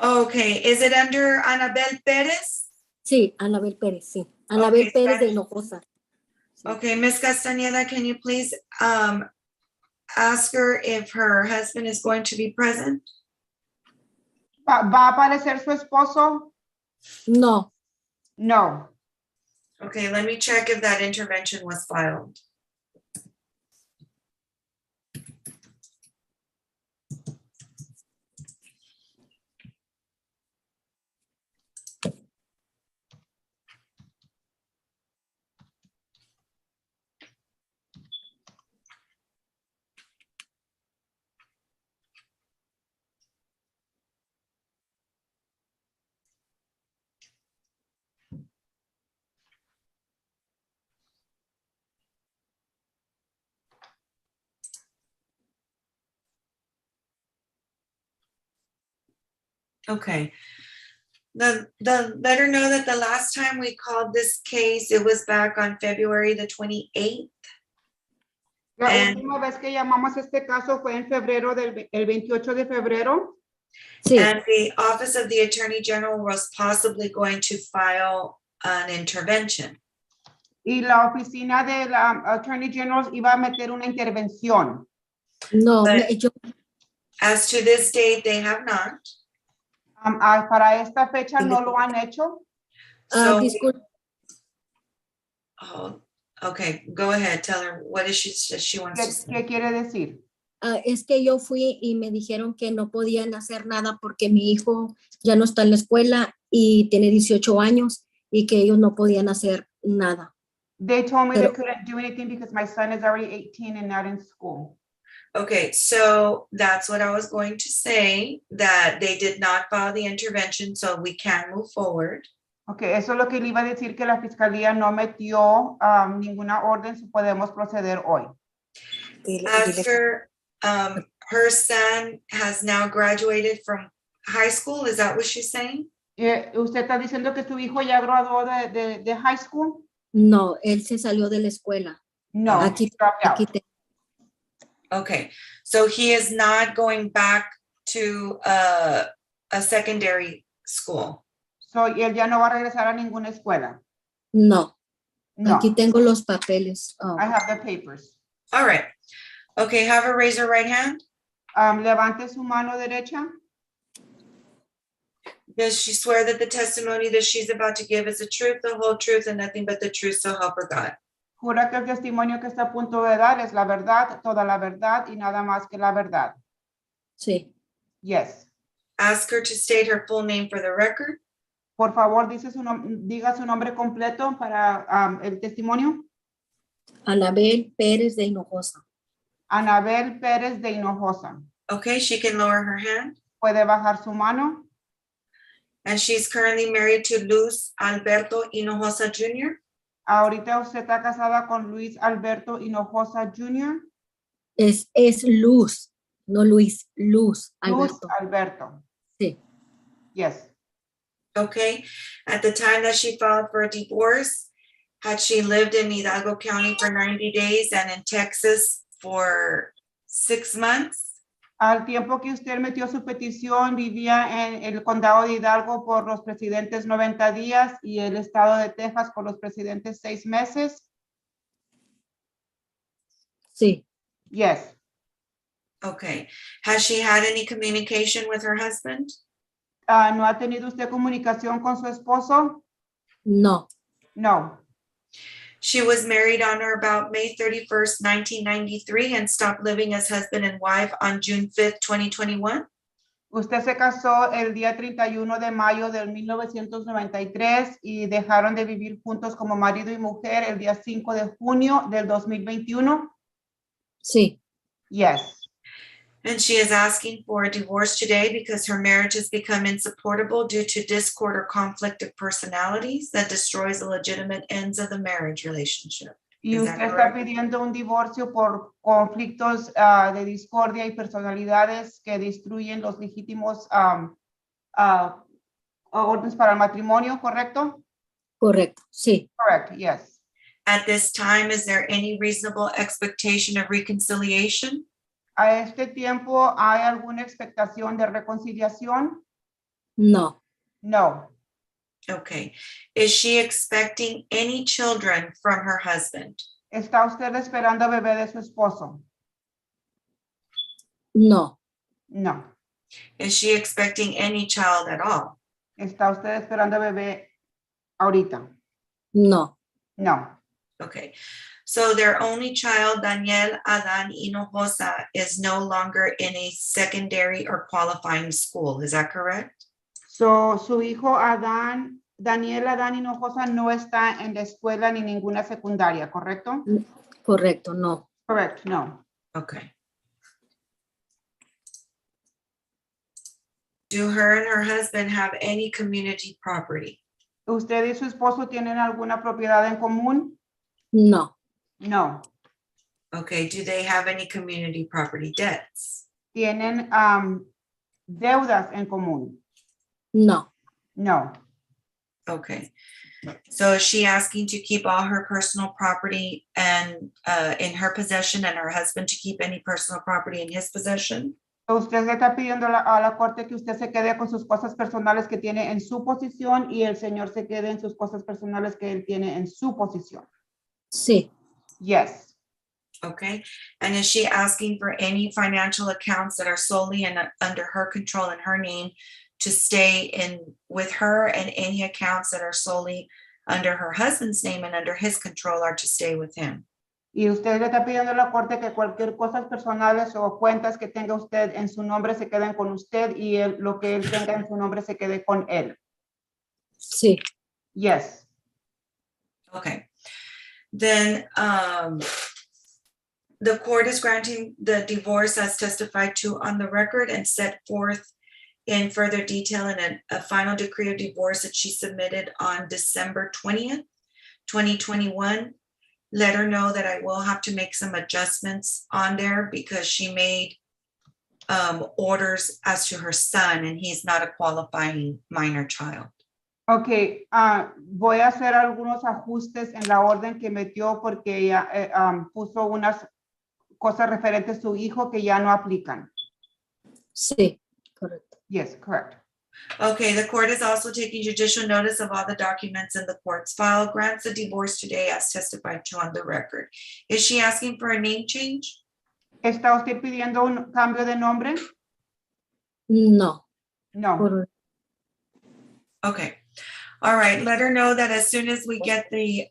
Okay. Is it under Anabel Perez? Sí, Anabel Pérez, sí. Anabel Okay, Pérez de Spanish. Hinojosa. Okay, Ms. Castañeda, can you please ask her if her husband is going to be present? ¿Va a aparecer su esposo? No. No. Okay, let me check if that intervention was filed. Okay. Let her know that the last time we called this case, it was back on February the 28th. La And- última vez que llamamos este caso fue en febrero el 28 de febrero. Sí, And the Office of the Attorney General was possibly going to file an intervention. Y la oficina de la Attorney General iba a meter una intervención. no, But- yo, As to this date, they have not. Para esta fecha no lo han hecho. So, disculpe, oh, okay, go ahead. Tell her what is she wants ¿Qué, to say. qué quiere decir? es que yo fui y me dijeron que no podían hacer nada porque mi hijo ya no está en la escuela y tiene 18 años y que ellos no podían hacer nada. They told me Pero- they couldn't do anything because my son is already 18 and not in school. Okay, so that's what I was going to say, that they did not file the intervention, so we can move forward. Okay, eso es lo que le iba a decir, que la fiscalía no metió ninguna orden, si podemos proceder hoy. As for, her son has now graduated from high school, is that what she's saying? ¿Usted está diciendo que su hijo ya graduó de high school? No, él se salió de la escuela. No, Aquí, he dropped out. aquí te- Okay, so he is not going back to a secondary school. So, y él ya no va a regresar a ninguna escuela. no, No, aquí tengo los papeles. Oh, I have the papers. All right. Okay, have her raise her right hand. Levante su mano derecha. Does she swear that the testimony that she's about to give is the truth, the whole truth, and nothing but the truth, so help her God? Jura que el testimonio que está a punto de dar es la verdad, toda la verdad y nada más que la verdad. sí, Yes. Ask her to state her full name for the record. Por favor, diga su nombre completo para el testimonio. Anabel Pérez de Hinojosa. Anabel Pérez de Hinojosa. Okay, she can lower her hand. Puede bajar su mano. And she's currently married to Luz Alberto Hinojosa Jr. Ahorita usted está casada con Luis Alberto Hinojosa Jr. Es Luz, no Luis, Luz Luz Alberto. Alberto. Sí, Yes. Okay, at the time that she filed for a divorce, had she lived in Hidalgo County for 90 days and in Texas for 6 months? Al tiempo que usted metió su petición, vivía en el condado de Hidalgo por los presidentes 90 días y el estado de Texas por los presidentes 6 meses. sí, Yes. Okay, has she had any communication with her husband? ¿No ha tenido usted comunicación con su esposo? no, No. She was married on or about May 31st, 1993 and stopped living as husband and wife on June 5th, 2021. Usted se casó el día 31 de mayo del 1993 y dejaron de vivir juntos como marido y mujer el día 5 de junio del 2021. sí, Yes. And she is asking for a divorce today because her marriage has become insupportable due to discord or conflict of personalities that destroys the legitimate ends of the marriage relationship. Y Is that usted está correct? pidiendo un divorcio por conflictos de discordia y personalidades que destruyen los legítimos órdenes para el matrimonio, ¿correcto? correcto, sí. Correct, yes. At this time, is there any reasonable expectation of reconciliation? ¿A este tiempo hay alguna expectación de reconciliación? No, No. Okay. Is she expecting any children from her husband? ¿Está usted esperando bebé de su esposo? no, No. Is she expecting any child at all? ¿Está usted esperando bebé ahorita? no, No. Okay. So their only child, Daniel Adan Hinojosa, is no longer in a secondary or qualifying school. Is that correct? So, su hijo Daniel Adán Hinojosa no está en la escuela ni ninguna secundaria, ¿correcto? Correcto, no. Correct, no. Okay. Do her and her husband have any community property? ¿Usted y su esposo tienen alguna propiedad en común? No. No. Okay. Do they have any community property debts? ¿Tienen deudas en común? No. No. Okay. So is she asking to keep all her personal property and in her possession, and her husband to keep any personal property in his possession? Usted le está pidiendo a la corte que usted se quede con sus cosas personales que tiene en su posición y el señor se quede en sus cosas personales que él tiene en su posición. Sí. Yes. Okay. And is she asking for any financial accounts that are solely under her control in her name to stay in with her, and any accounts that are solely under her husband's name and under his control are to stay with him? Y usted le está pidiendo a la corte que cualquier cosas personales o cuentas que tenga usted en su nombre se queden con usted y lo que él tenga en su nombre se quede con él. Sí. Yes. Okay. Then the court is granting the divorce as testified to on the record and set forth in further detail in a final decree of divorce that she submitted on December 20th, 2021. Let her know that I will have to make some adjustments on there because she made orders as to her son, and he's not a qualifying minor child. Ok, voy a hacer algunos ajustes en la orden que metió porque ella puso unas cosas referentes a su hijo que ya no aplican. Sí, correcto. Yes, correct. Okay, the court is also taking judicial notice of all the documents in the court's file, grants the divorce today as testified to on the record. Is she asking for a name change? ¿Está usted pidiendo un cambio de nombre? No. No. Okay. All right, let her know that as soon as we get the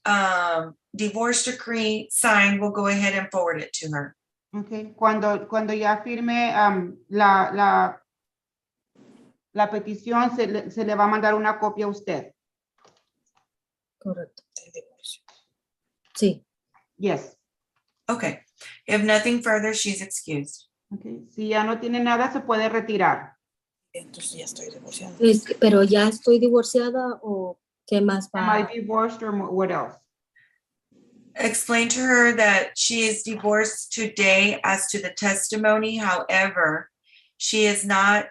divorce decree signed, we'll go ahead and forward it to her. Okay, cuando ya firme la petición, se le va a mandar una copia a usted. Correcto. Sí. Yes. Okay. If nothing further, she's excused. Okay. Si ya no tiene nada, se puede retirar. Entonces ya estoy divorciada. Pero ya estoy divorciada o qué más va. Am I divorced or what else? Explain to her that she is divorced today as to the testimony. However, she is not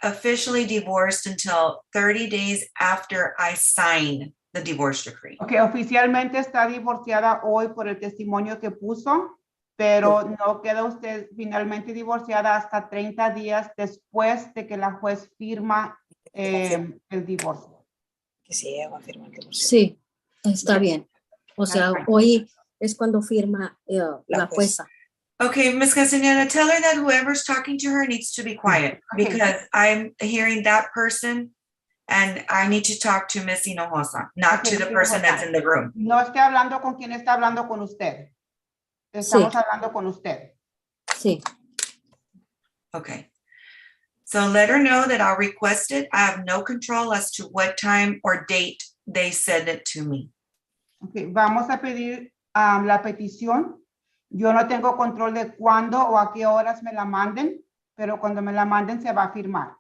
officially divorced until 30 days after I sign the divorce decree. Okay, oficialmente está divorciada hoy por el testimonio que puso, pero no queda usted finalmente divorciada hasta 30 días después de que la juez firma el divorcio. Que si ella va a firmar el divorcio. Sí, está bien. O sea, hoy es cuando firma la jueza. Okay, Ms. Castañeda, tell her that whoever's talking to her needs to be quiet because I'm hearing that person and I need to talk to Ms. Hinojosa, not to the person that's in the room. No esté hablando con quien está hablando con usted. Estamos hablando con usted. Sí. Okay. So let her know that I'll request it. I have no control as to what time or date they send it to me. Okay, vamos a pedir la petición. Yo no tengo control de cuándo o a qué horas me la manden, pero cuando me la manden se va a firmar.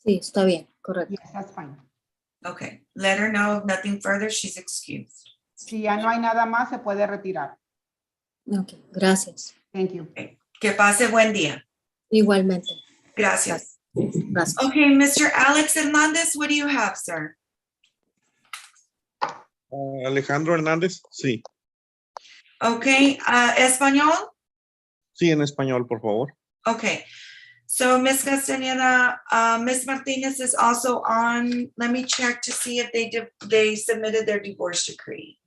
Sí, está bien, correcto. Yes, that's fine. Okay, let her know if nothing further, she's excused. Si ya no hay nada más, se puede retirar. Ok, gracias. Thank you. Okay. Que pase buen día. Igualmente. Gracias. Gracias. Okay, Mr. Alex Hernandez, what do you have, sir? Alejandro Hernández, sí. Okay, español? Sí, en español, por favor. Okay, so Ms. Castañeda, Ms. Martinez is also on. Let me check to see if they submitted their divorce decree.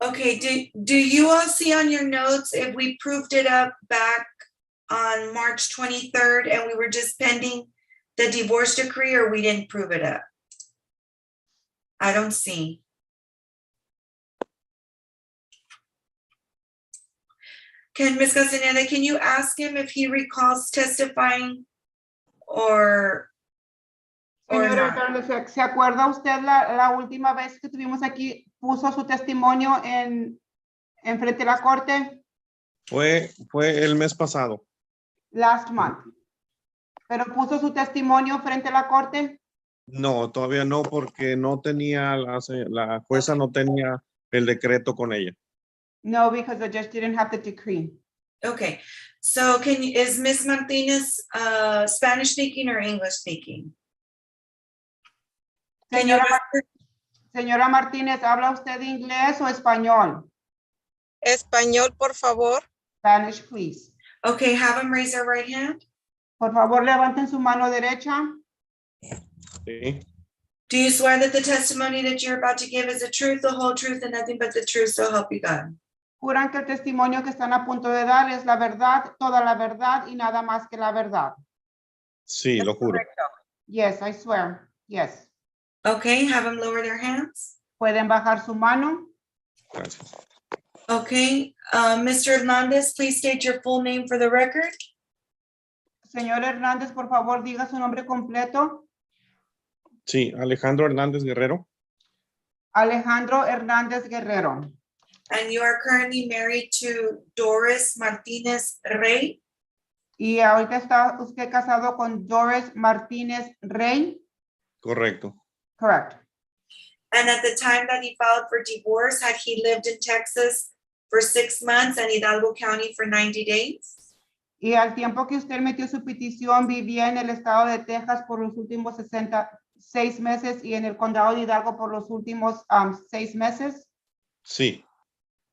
Okay, do you all see on your notes if we proved it up back on March 23rd and we were just pending the divorce decree, or we didn't prove it up? I don't see. Ms. Castaneda, can you ask him if he recalls testifying or Señor not? Hernandez, ¿se acuerda usted la última vez que tuvimos aquí, puso su testimonio en frente de la corte? Fue el mes pasado. Last month. ¿Pero puso su testimonio frente a la corte? No, todavía no, porque no tenía, la jueza no tenía el decreto con ella. No, because the judge didn't have the decree. Okay, so is Ms. Martinez Spanish speaking or English speaking? Señora Martínez, ¿habla usted inglés o español? Español, por favor. Spanish, please. Okay, have him raise their right hand. Por favor, levanten su mano derecha. Sí. Do you swear that the testimony that you're about to give is the truth, the whole truth, and nothing but the truth, so help you God? Juran que el testimonio que están a punto de dar es la verdad, toda la verdad y nada más que la verdad. Sí, lo juro. Yes, I swear. Yes. Okay, have them lower their hands. Pueden bajar su mano. Gracias. Okay, Mr. Hernandez, please state your full name for the record. Señor Hernández, por favor, diga su nombre completo. Sí, Alejandro Hernández Guerrero. Alejandro Hernández Guerrero. And you are currently married to Doris Martinez Rey. Y ahorita está usted casado con Doris Martínez Rey. Correcto. Correct. And at the time that he filed for divorce, had he lived in Texas for 6 months and Hidalgo County for 90 days? Y al tiempo que usted metió su petición, vivía en el estado de Texas por los últimos 66 meses y en el condado de Hidalgo por los últimos 6 meses. Sí.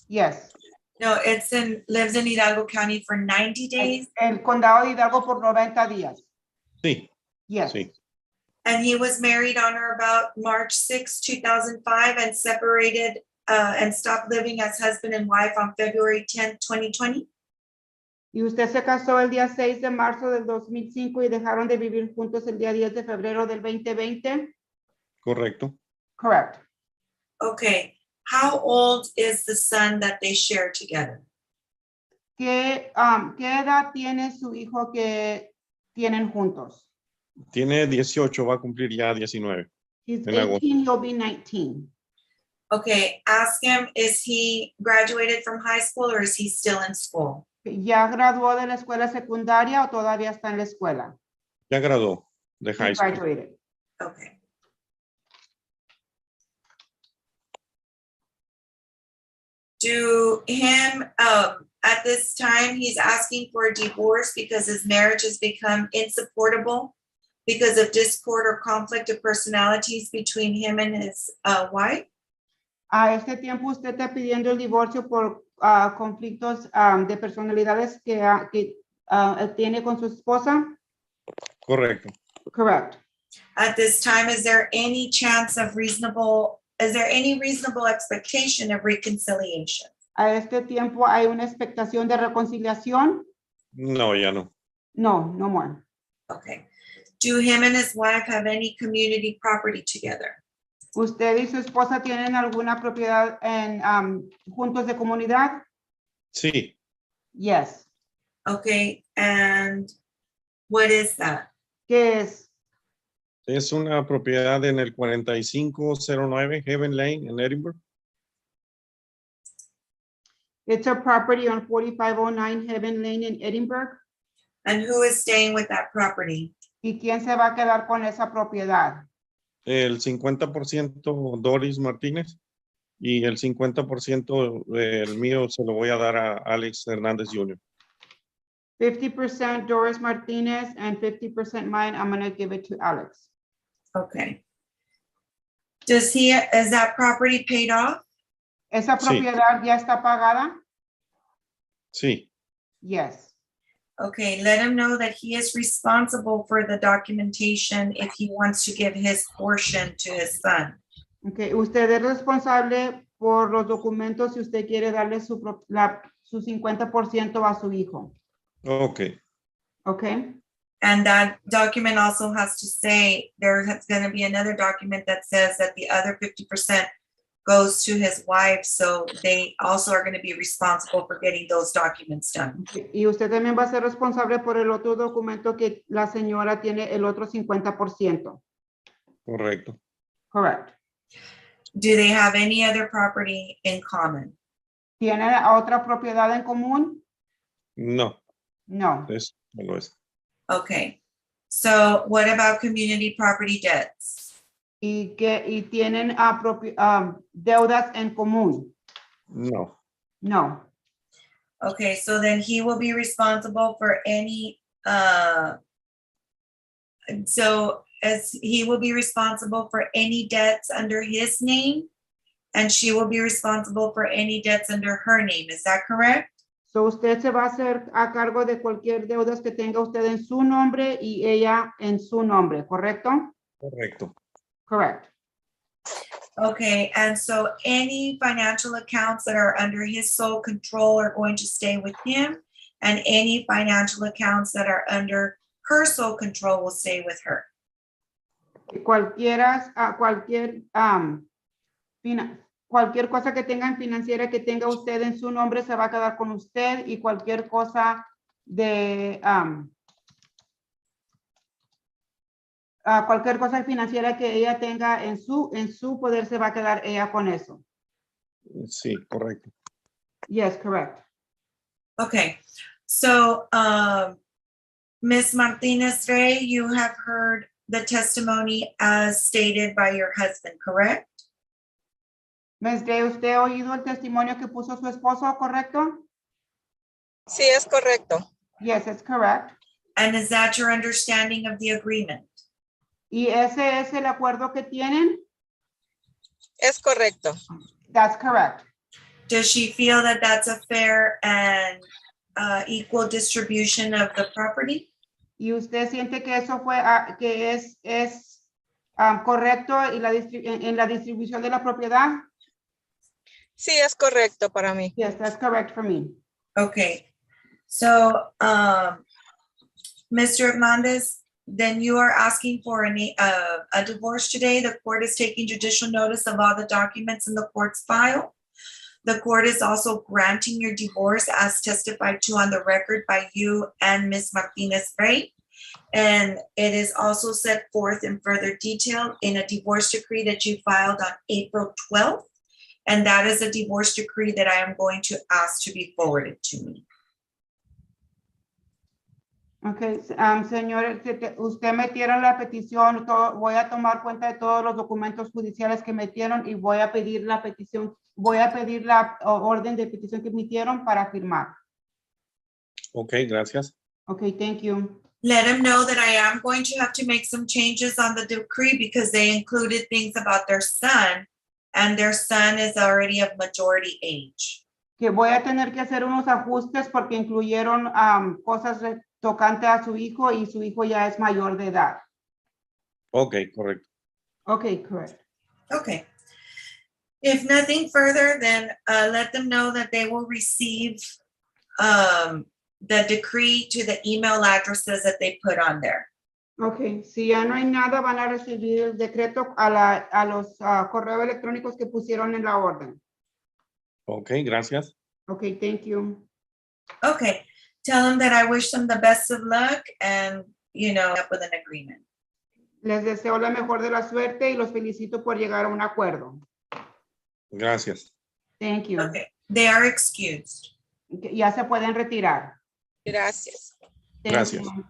Yes. No, lives in Hidalgo County for 90 days. El condado de Hidalgo por 90 días. Sí. Yes. Sí. And he was married on or about March 6, 2005 and separated and stopped living as husband and wife on February 10, 2020. Y usted se casó el día 6 de marzo del 2005 y dejaron de vivir juntos el día 10 de febrero del 2020. Correcto. Correct. Okay. How old is the son that they share together? ¿Qué edad tiene su hijo que tienen juntos? Tiene 18, va a cumplir ya 19. He's en agosto. 18, he'll be 19. Okay, ask him, is he graduated from high school or is he still in school? ¿Ya graduó de la escuela secundaria o todavía está en la escuela? Ya graduó de He high school. graduated. Okay. Do him, at this time, he's asking for a divorce because his marriage has become insupportable because of discord or conflict of personalities between him and his wife? A este tiempo usted está pidiendo el divorcio por conflictos de personalidades que tiene con su esposa. Correcto. Correct. At this time, is there any reasonable expectation of reconciliation? A este tiempo hay una expectación de reconciliación. No, ya no. No, no more. Okay. Do him and his wife have any community property together? ¿Usted y su esposa tienen alguna propiedad en juntos de comunidad? Sí. Yes. Okay, and what is that? ¿Qué es? Es una propiedad en el 4509 Heaven Lane en Edinburgh. It's a property on 4509 Heaven Lane in Edinburgh. And who is staying with that property? ¿Y quién se va a quedar con esa propiedad? El 50% Doris Martínez y el 50% del mío se lo voy a dar a Alex Hernández Jr. 50% Doris Martinez and 50% mine. I'm going to give it to Alex. Okay. Is that property paid off? ¿Esa propiedad ya está pagada? Sí. Yes. Okay, let him know that he is responsible for the documentation if he wants to give his portion to his son. Okay, usted es responsable por los documentos si usted quiere darle su 50% a su hijo. Ok. Okay? And that document also has to say, there's going to be another document that says that the other 50% goes to his wife. So they also are going to be responsible for getting those documents done. Y usted también va a ser responsable por el otro documento que la señora tiene el otro 50%. Correcto. Correct. Do they have any other property in common? ¿Tiene otra propiedad en común? No. No. Es solo es. Okay. So what about community property debts? ¿Y tienen deudas en común? No. No. Okay, so then he will be responsible for any, so as he will be responsible for any debts under his name, and she will be responsible for any debts under her name. Is that correct? So usted se va a hacer a cargo de cualquier deudas que tenga usted en su nombre y ella en su nombre, ¿correcto? Correcto. Correct. Okay, and so any financial accounts that are under his sole control are going to stay with him, and any financial accounts that are under her sole control will stay with her. Cualquier cosa que tengan financiera que tenga usted en su nombre se va a quedar con usted, y cualquier cosa de cualquier cosa financiera que ella tenga en su poder se va a quedar ella con eso. Sí, correcto. Yes, correct. Okay, so Ms. Martinez-Rey, you have heard the testimony as stated by your husband, correct? Ms. Day, ¿usted ha oído el testimonio que puso su esposo, correcto? Sí, es correcto. Yes, it's correct. And is that your understanding of the agreement? ¿Y ese es el acuerdo que tienen? Es correcto. That's correct. Does she feel that that's a fair and equal distribution of the property? ¿Y usted siente que eso fue que es correcto y en la distribución de la propiedad? Sí, es correcto para mí. Yes, that's correct for me. Okay, so Mr. Hernandez, then you are asking for a divorce today. The court is taking judicial notice of all the documents in the court's file. The court is also granting your divorce as testified to on the record by you and Ms. Martinez-Rey. And it is also set forth in further detail in a divorce decree that you filed on April 12th. And that is a divorce decree that I am going to ask to be forwarded to me. Okay, señor, usted metieron la petición, voy a tomar cuenta de todos los documentos judiciales que metieron y voy a pedir la petición, voy a pedir la orden de petición que emitieron para firmar. Ok, gracias. Okay, thank you. Let him know that I am going to have to make some changes on the decree because they included things about their son, and their son is already of majority age. Que voy a tener que hacer unos ajustes porque incluyeron cosas tocante a su hijo y su hijo ya es mayor de edad. Ok, correcto. Okay, correct. Okay. If nothing further, then let them know that they will receive the decree to the email addresses that they put on there. Okay, si ya no hay nada, van a recibir el decreto a los correos electrónicos que pusieron en la orden. Ok, gracias. Okay, thank you. Okay, tell them that I wish them the best of luck and, you know, up with an agreement. Les deseo la mejor de la suerte y los felicito por llegar a un acuerdo. Gracias. Thank you. Okay, they are excused. Ya se pueden retirar. Gracias. Thank Gracias. you.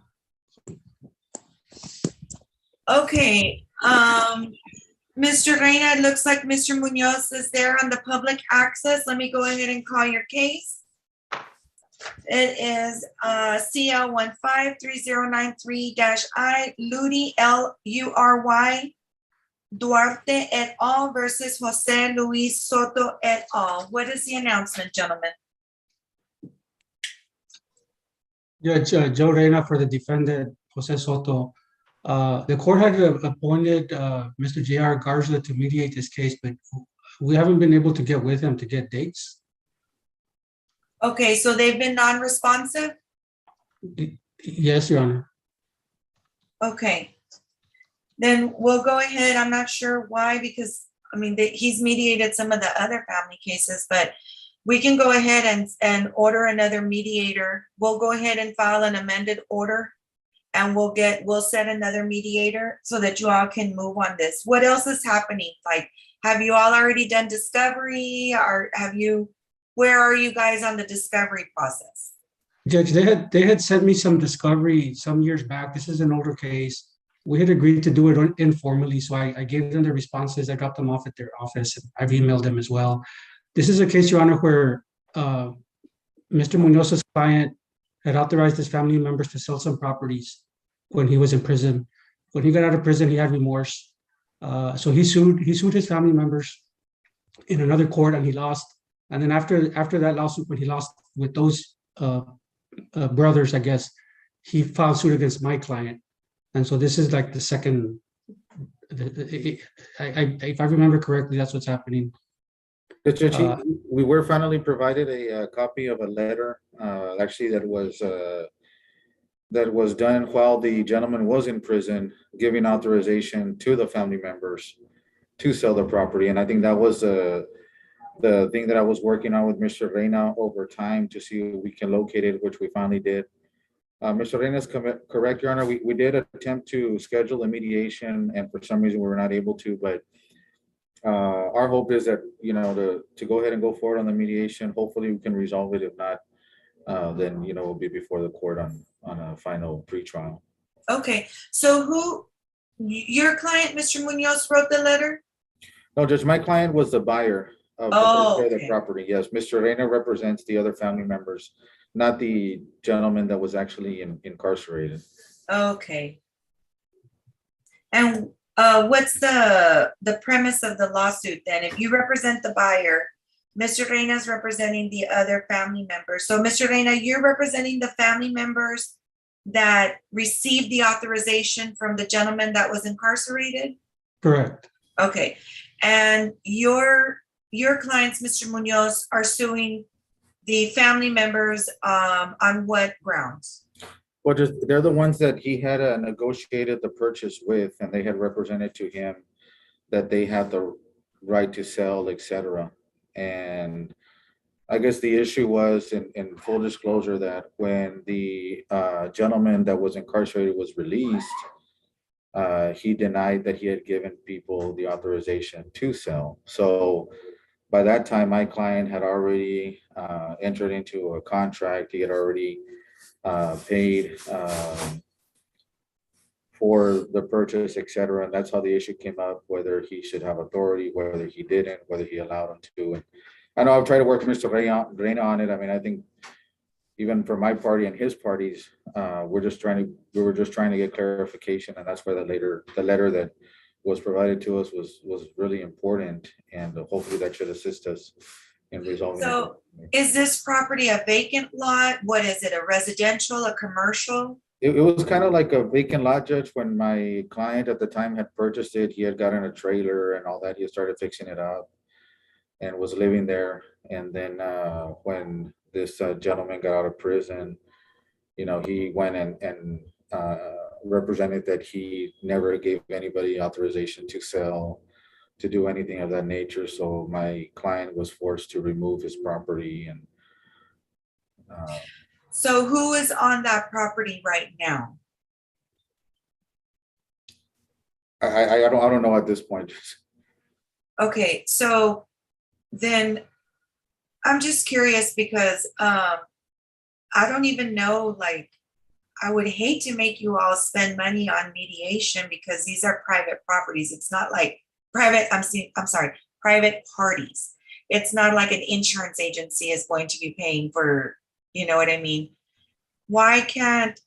Okay, Mr. Reina, it looks like Mr. Munoz is there on the public access. Let me go ahead and call your case. It is CL 153093-I, Ludy, L-U-R-Y, Duarte et al. Versus Jose Luis Soto et al. What is the announcement, gentlemen? Judge Joe Reyna for the defendant, Jose Soto. The court had appointed Mr. J.R. Garza to mediate this case, but we haven't been able to get with him to get dates. Okay, so they've been non-responsive? Yes, Your Honor. Okay. Then we'll go ahead. I'm not sure why, because I mean, he's mediated some of the other family cases, but we can go ahead and order another mediator. We'll go ahead and file an amended order and we'll set another mediator so that you all can move on this. What else is happening? Like, have you all already done discovery, or where are you guys on the discovery process? Judge, they had sent me some discovery some years back. This is an older case. We had agreed to do it informally, so I gave them the responses. I dropped them off at their office. I've emailed them as well. This is a case, Your Honor, where Mr. Munoz's client had authorized his family members to sell some properties when he was in prison. When he got out of prison, he had remorse. So he sued his family members in another court, and he lost. And then after that lawsuit, when he lost with those brothers, I guess, he filed suit against my client. And so this is like the second, if I remember correctly, that's what's happening. Judge, we were finally provided a copy of a letter, actually that was done while the gentleman was in prison, giving authorization to the family members to sell the property. And I think that was the thing that I was working on with Mr. Reyna over time to see if we can locate it, which we finally did. Mr. Reyna is correct, Your Honor. We did attempt to schedule a mediation, and for some reason we were not able to, but our hope is that, to go ahead and go forward on the mediation. Hopefully we can resolve it. If not, then, we'll be before the court on a final pretrial. Okay, so your client, Mr. Munoz, wrote the letter? No, Judge, my client was the buyer of the property. Yes, Mr. Reyna represents the other family members, not the gentleman that was actually incarcerated. Okay. And what's the premise of the lawsuit then? If you represent the buyer, Mr. Reyna is representing the other family members. So Mr. Reyna, you're representing the family members that received the authorization from the gentleman that was incarcerated? Correct. Okay. And your clients, Mr. Munoz, are suing the family members on what grounds? Well, they're the ones that he had negotiated the purchase with, and they had represented to him that they had the right to sell, etc. And I guess the issue was, in full disclosure, that when the gentleman that was incarcerated was released, he denied that he had given people the authorization to sell. So by that time, my client had already entered into a contract. He had already paid for the purchase, etc. And that's how the issue came up, whether he should have authority, whether he didn't, whether he allowed him to. And I know I've tried to work with Mr. Reyna on it. I mean, I think even for my party and his parties, we were just trying to get clarification, and that's why the letter that was provided to us was really important, and hopefully that should assist us in resolving. So is this property a vacant lot? What is it, a residential, a commercial? It was kind of like a vacant lot, Judge. When my client at the time had purchased it, he had gotten a trailer and all that. He started fixing it up and was living there. And then when this gentleman got out of prison, he went and represented that he never gave anybody authorization to sell, to do anything of that nature. So my client was forced to remove his property. And so who is on that property right now? I don't know at this point. Okay, so then I'm just curious because I don't even know, like, I would hate to make you all spend money on mediation because these are private properties. It's not like private parties. It's not like an insurance agency is going to be paying for, you know what I mean? Why can't,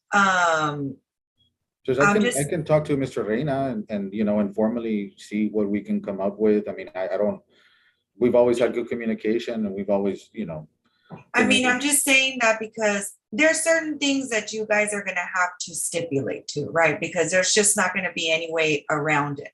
Just I can talk to Mr. Reyna and informally see what we can come up with. I mean, we've always had good communication, and we've always, I mean, I'm just saying that because there's certain things that you guys are going to have to stipulate to, right? Because there's just not going to be any way around it.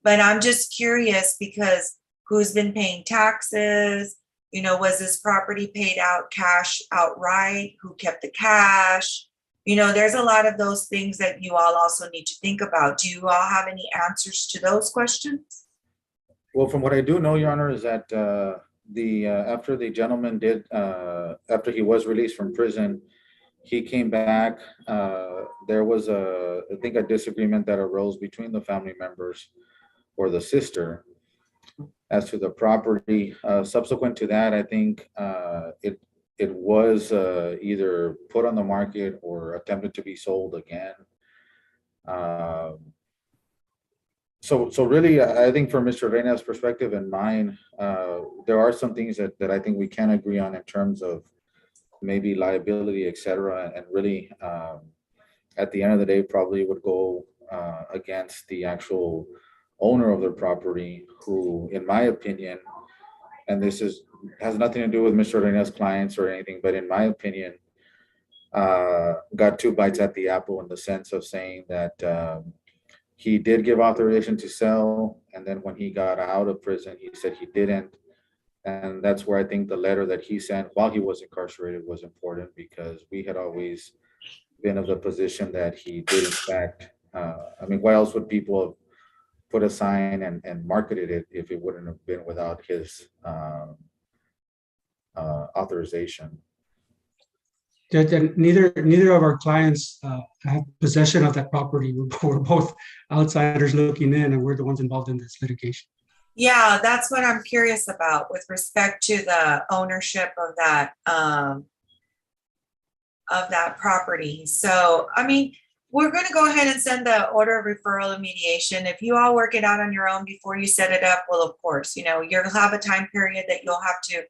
But I'm just curious because who's been paying taxes, you know, was this property paid out cash outright, who kept the cash? You know, there's a lot of those things that you all also need to think about. Do you all have any answers to those questions? Well, from what I do know, Your Honor, is that after the gentleman after he was released from prison, he came back. There was I think a disagreement that arose between the family members or the sister as to the property. Subsequent to that, I think it was either put on the market or attempted to be sold again. So really, I think from Mr. Reina's perspective and mine, there are some things that I think we can agree on in terms of maybe liability, et cetera, and really, at the end of the day, probably would go against the actual owner of the property, who, in my opinion, and this has nothing to do with Mr. Reina's clients or anything, but in my opinion, got two bites at the apple in the sense of saying that he did give authorization to sell, and then when he got out of prison, he said he didn't. And that's where I think the letter that he sent while he was incarcerated was important, because we had always been of the position that he did in fact, I mean, why else would people have put a sign and marketed it if it wouldn't have been without his authorization? Judge, and neither of our clients have possession of that property. We're both outsiders looking in, and we're the ones involved in this litigation. Yeah, that's what I'm curious about with respect to the ownership of that property. So, I mean, we're going to go ahead and send the order of referral and mediation. If you all work it out on your own before you set it up, well, of course, you know, you'll have a time period that you'll have to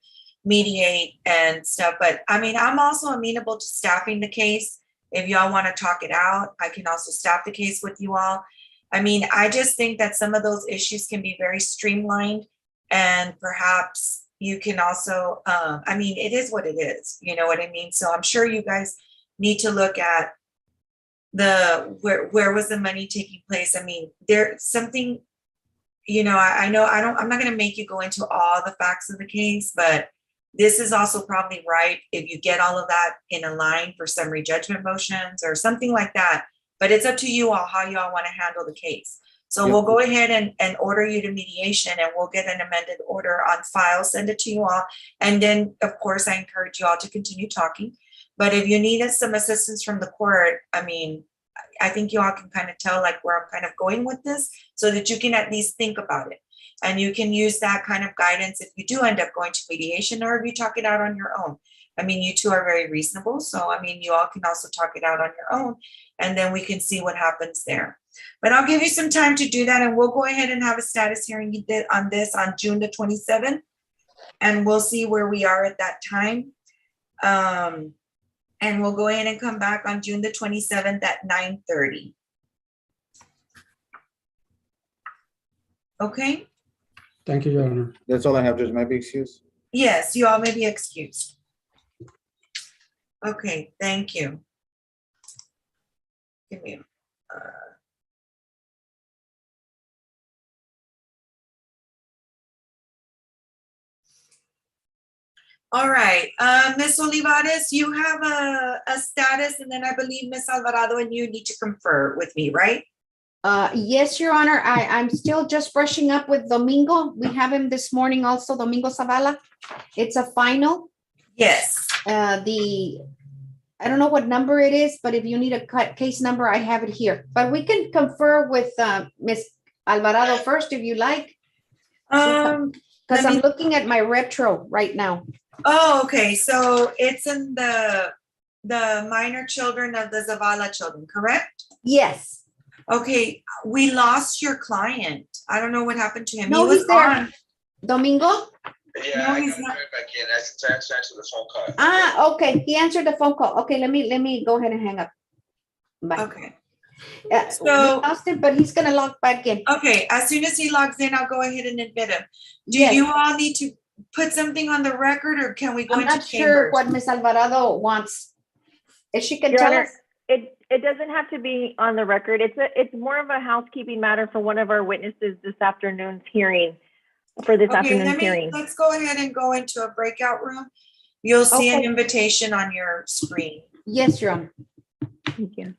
mediate and stuff. But I mean, I'm also amenable to staffing the case. If y'all want to talk it out, I can also staff the case with you all. I mean, I just think that some of those issues can be very streamlined, and perhaps you can also, I mean, it is what it is, you know what I mean? So I'm sure you guys need to look at where was the money taking place? I mean, there's something, you know, I'm not going to make you go into all the facts of the case, but this is also probably right if you get all of that in a line for summary judgment motions or something like that. But it's up to you all how you all want to handle the case. So we'll go ahead and order you to mediation, and we'll get an amended order on file, send it to you all. And then, of course, I encourage you all to continue talking. But if you needed some assistance from the court, I mean, I think you all can kind of tell like where I'm kind of going with this, so that you can at least think about it. And you can use that kind of guidance if you do end up going to mediation, or if you talk it out on your own. I mean, you two are very reasonable. So, I mean, you all can also talk it out on your own, and then we can see what happens there. But I'll give you some time to do that, and we'll go ahead and have a status hearing on this on June the 27th, and we'll see where we are at that time. And we'll go ahead and come back on June the 27th at 9:30. Okay? Thank you, Your Honor. That's all I have, Judge. May I be excused? Yes, you all may be excused. Okay, thank you. Give me, all right, Ms. Olivares, you have a status, and then I believe Ms. Alvarado and you need to confer with me, right? Yes, Your Honor. I'm still just brushing up with Domingo. We have him this morning also, Domingo Zavala. It's a final. Yes. I don't know what number it is, but if you need a case number, I have it here. But we can confer with Ms. Alvarado first, if you like. Because I'm looking at my retro right now. Oh, okay. So it's in the minor children of the Zavala children, correct? Yes. Okay, we lost your client. I don't know what happened to him. No, he was he's there. on. Domingo? Yeah, No, I he's got not. right back in. That's answer the phone call. Ah, okay. He answered the phone call. Okay, let me go ahead and hang up. Bye. Okay. So we lost him, but he's gonna log back in. Okay, as soon as he logs in, I'll go ahead and admit him. Do Yes. you all need to put something on the record, or can we go I'm into not sure chambers? what Ms. Alvarado wants. If she can Your tell Honor, us. it doesn't have to be on the record. It's more of a housekeeping matter for one of our witnesses this afternoon's hearing. for this Okay, afternoon's hearing. let's go ahead and go into a breakout room. You'll see an Okay. invitation on your screen. Yes, Your Honor. Thank you.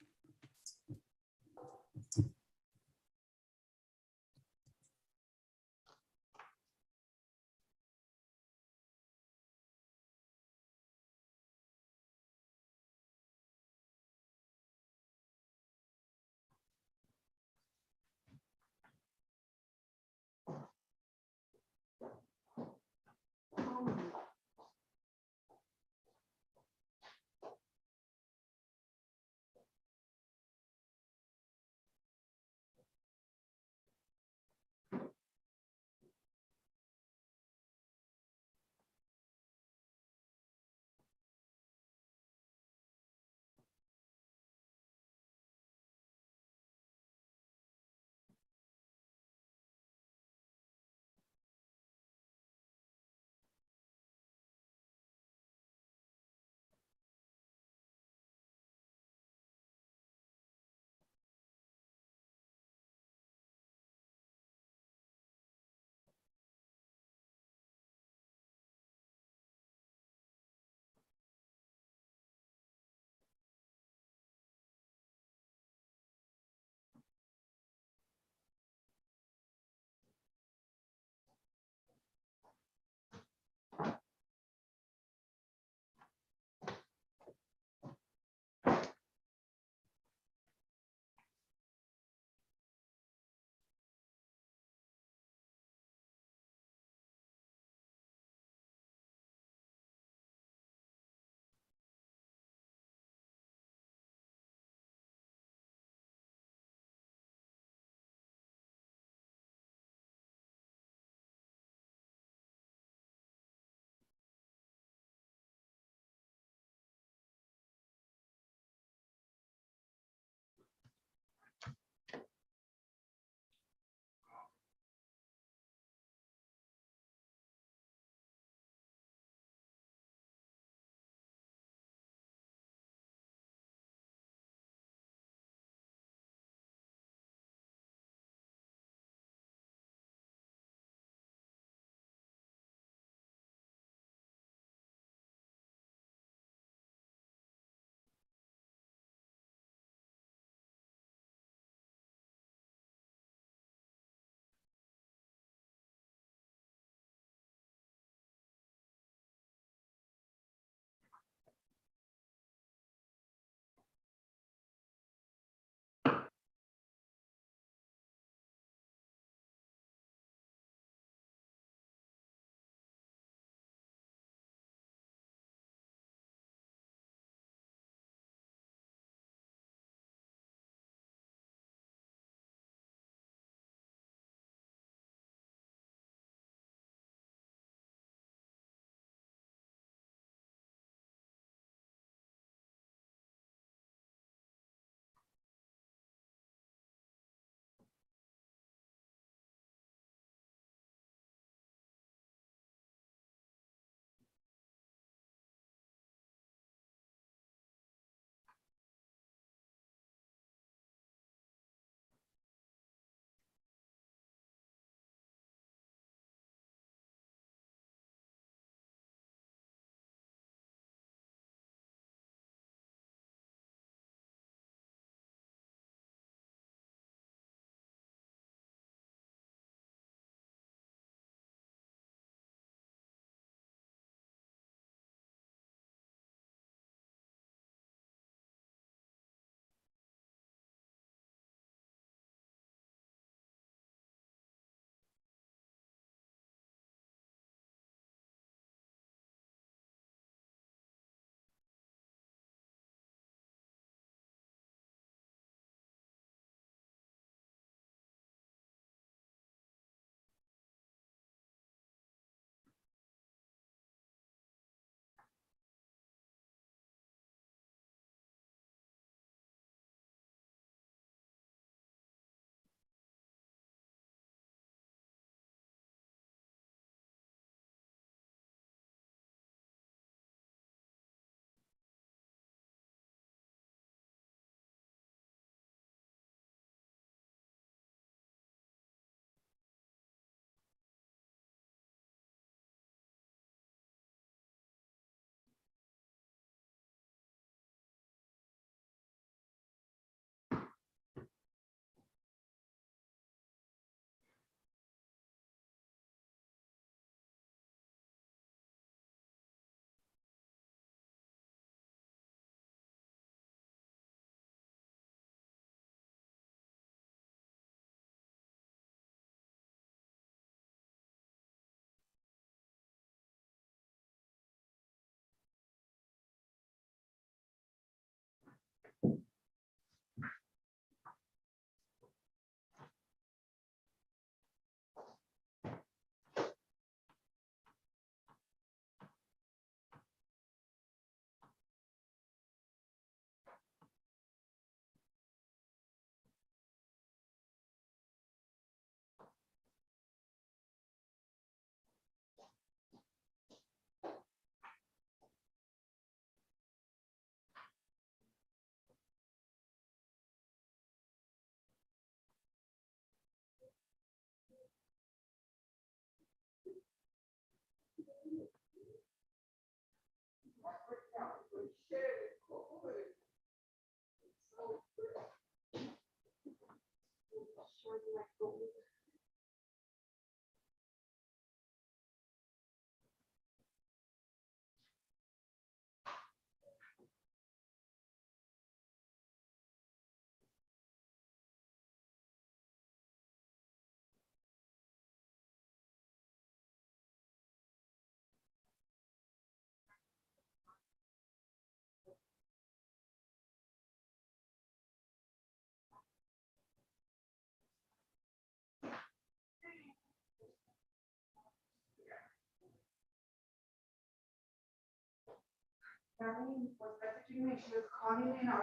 Darlene was messaging me. She was calling me, and I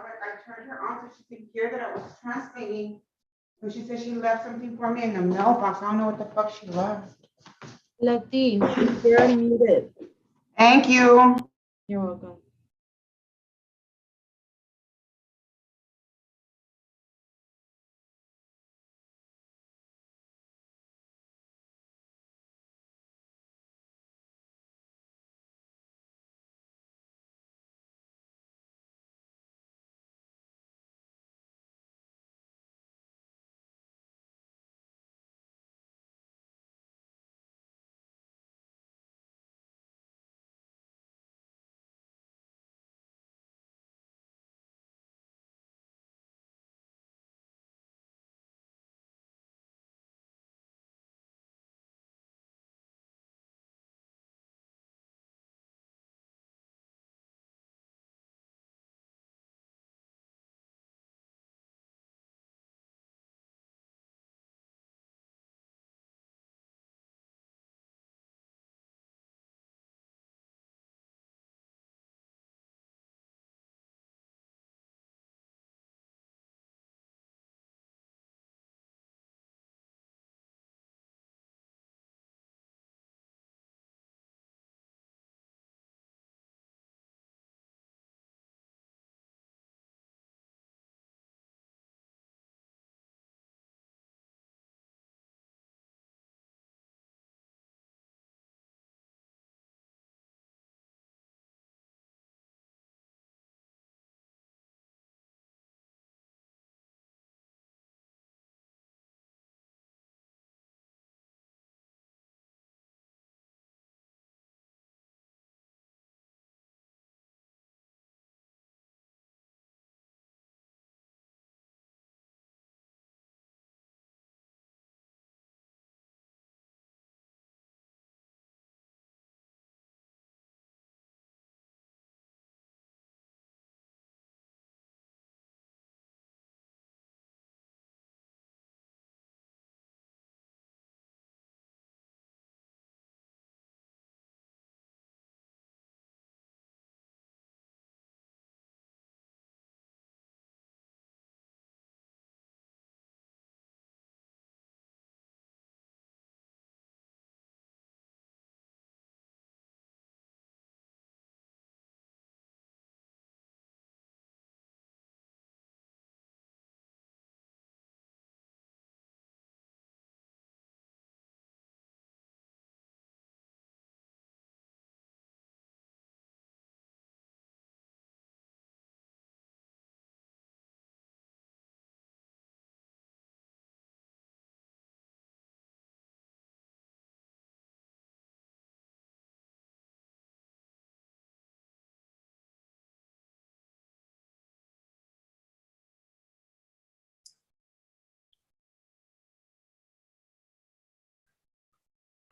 turned her on so she could hear that I was translating. And she said she left something for me in the mailbox. I don't know what the fuck she left. Leti, you're unmuted. Thank you. You're welcome.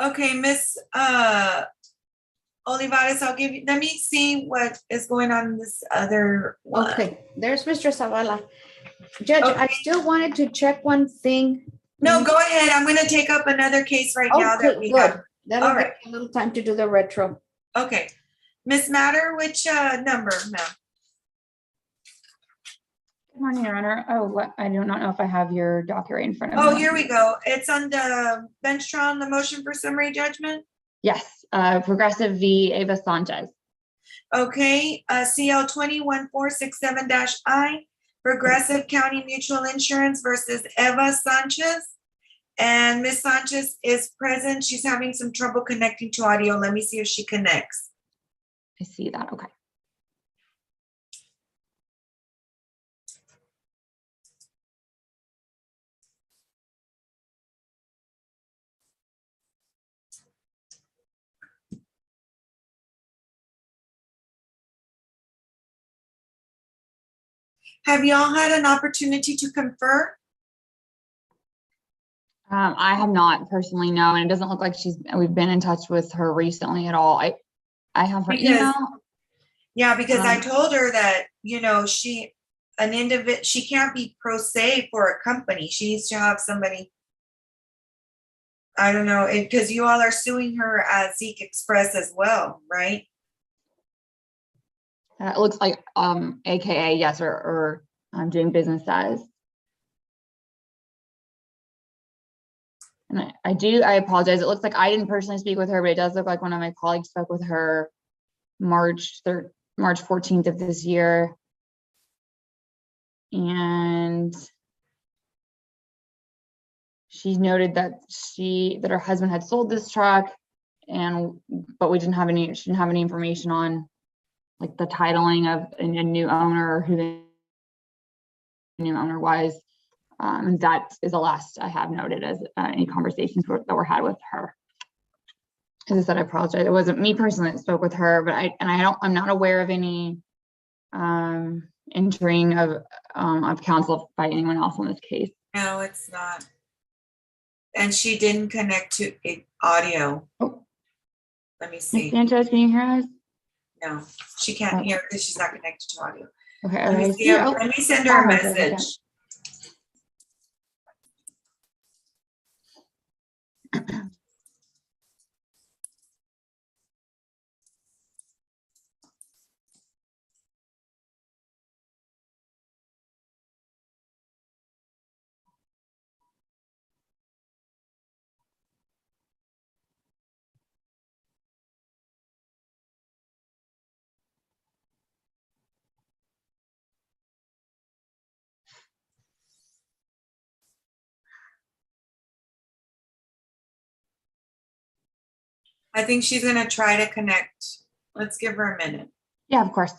Okay, Miss Olivares, I'll give you, let me see what is going on in this other one. Okay, there's Mr. Zavala. Judge, I still wanted to check one thing. No, go ahead. I'm going to take up another case right now that we have. Good. That'll All give right. me a little time to do the retro. Okay. Miss Matter, which number, ma'am? Good morning, Your Honor. Oh, I do not know if I have your docket right in front of me. Oh, here we go. It's on the bench trial on the motion for summary judgment. Yes, Progressive v. Ava Sanchez. Okay, CL 21467-I, Progressive County Mutual Insurance versus Eva Sanchez. And Miss Sanchez is present. She's having some trouble connecting to audio. Let me see if she connects. I see that. Okay. Have y'all had an opportunity to confer? I have not personally, no, and it doesn't look like we've been in touch with her recently at all. I have her email. Yeah, because I told her that, you know, she can't be pro se for a company. She needs to have somebody, I don't know, because you all are suing her as Zeke Express as well, right? It looks like AKA, yes, or doing business as. And I apologize. It looks like I didn't personally speak with her, but it does look like one of my colleagues spoke with her March 14th of this year. And she noted that her husband had sold this truck, but she didn't have any information on like the titling of a new owner or who the new owner was. And that is the last I have noted as any conversations that were had with her. As I said, I apologize. It wasn't me personally that spoke with her, but I'm not aware of any entering of counsel by anyone else on this case. No, it's not. And she didn't connect to audio. Oh. Let me see. Ms. Sanchez, can you hear us? No, she can't hear because she's not connected to audio. Okay. Let me send her a message. I think she's going to try to connect. Let's give her a minute. Yeah, of course.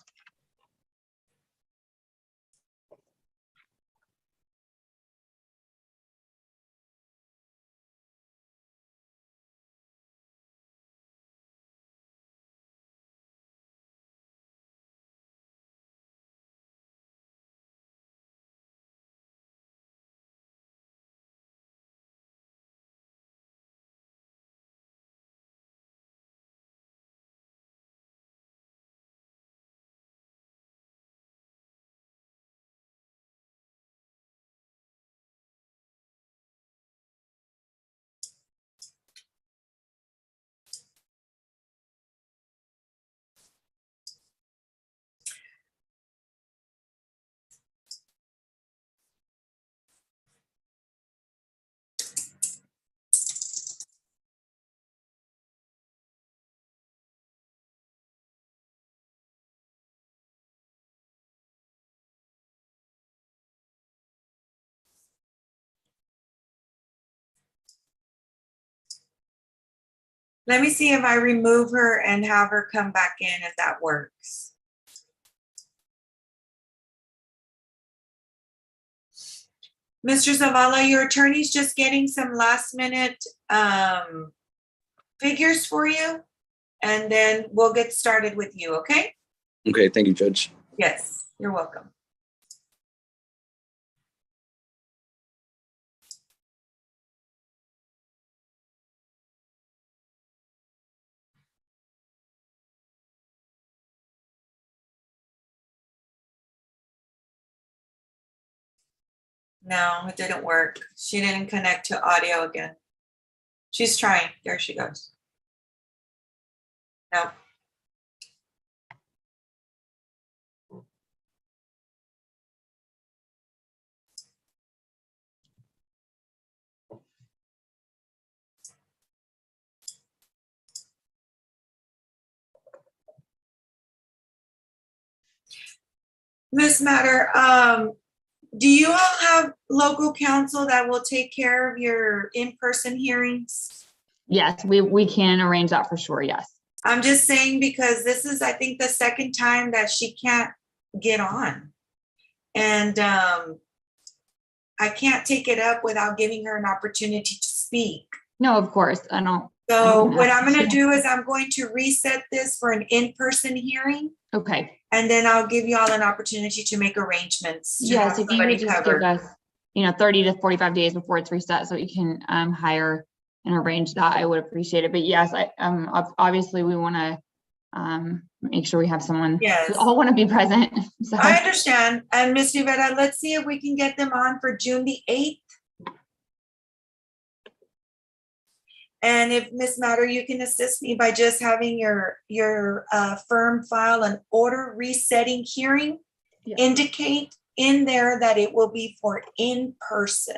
Let me see if I remove her and have her come back in, if that works. Mr. Zavala, your attorney's just getting some last minute figures for you, and then we'll get started with you, okay? Okay, thank you, Judge. Yes, you're welcome. No, it didn't work. She didn't connect to audio again. She's trying. There she goes. No. Miss Matter, do you all have local counsel that will take care of your in-person hearings? Yes, we can arrange that for sure, yes. I'm just saying because this is, I think, the second time that she can't get on. And I can't take it up without giving her an opportunity to speak. No, of course, I don't. So what I'm going to do is I'm going to reset this for an in-person hearing. Okay. And then I'll give you all an opportunity to make arrangements. to Yes, have if you somebody would just give covered. us, 30 to 45 days before it's reset, so we can hire and arrange that, I would appreciate it. But yes, obviously we want to make sure we have someone. Yes. We all want to be present. So I understand. And Ms. Rivera, let's see if we can get them on for June the 8th. And if Ms. Matter, you can assist me by just having your firm file an order resetting hearing, indicate in there that it will be for in person.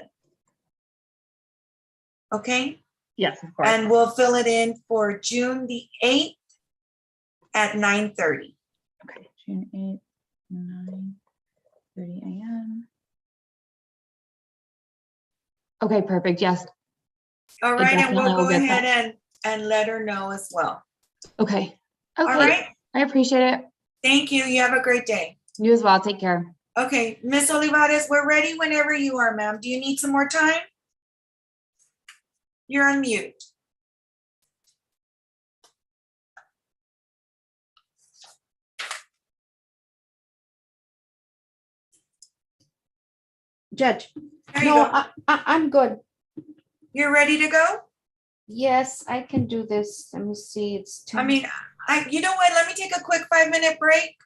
Okay? Yes, of course. And we'll fill it in for June the 8th at 9:30. Okay, June 8th, 9:30 a.m. Okay, perfect. Yes. All right, and definitely we'll will go get ahead and let her know as well. Okay. All right. I appreciate it. Thank you. You have a great day. You as well. Take care. Okay, Miss Olivares, we're ready whenever you are, ma'am. Do you need some more time? You're on mute. Judge, There you no, go. I'm good. You're ready to go? Yes, I can do this. Let me see. It's 10. I mean, you know what? Let me take a quick 5-minute break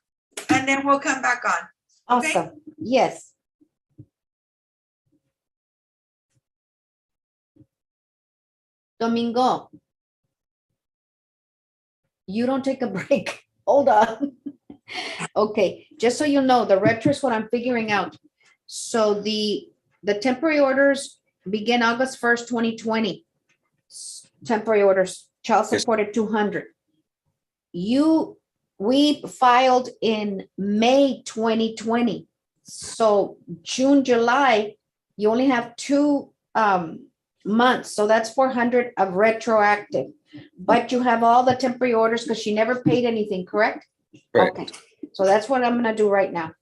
and then we'll come back on. Okay? Awesome. Yes. Domingo, you don't take a break. Hold on. Okay, just so you know, the retro is what I'm figuring out. So the temporary orders begin August 1st, 2020. Temporary orders, child support at 200. We filed in May 2020. So June, July, you only have 2 months. So that's 400 of retroactive. But you have all the temporary orders because she never paid anything, correct? Correct. Okay, so that's what I'm gonna do right now.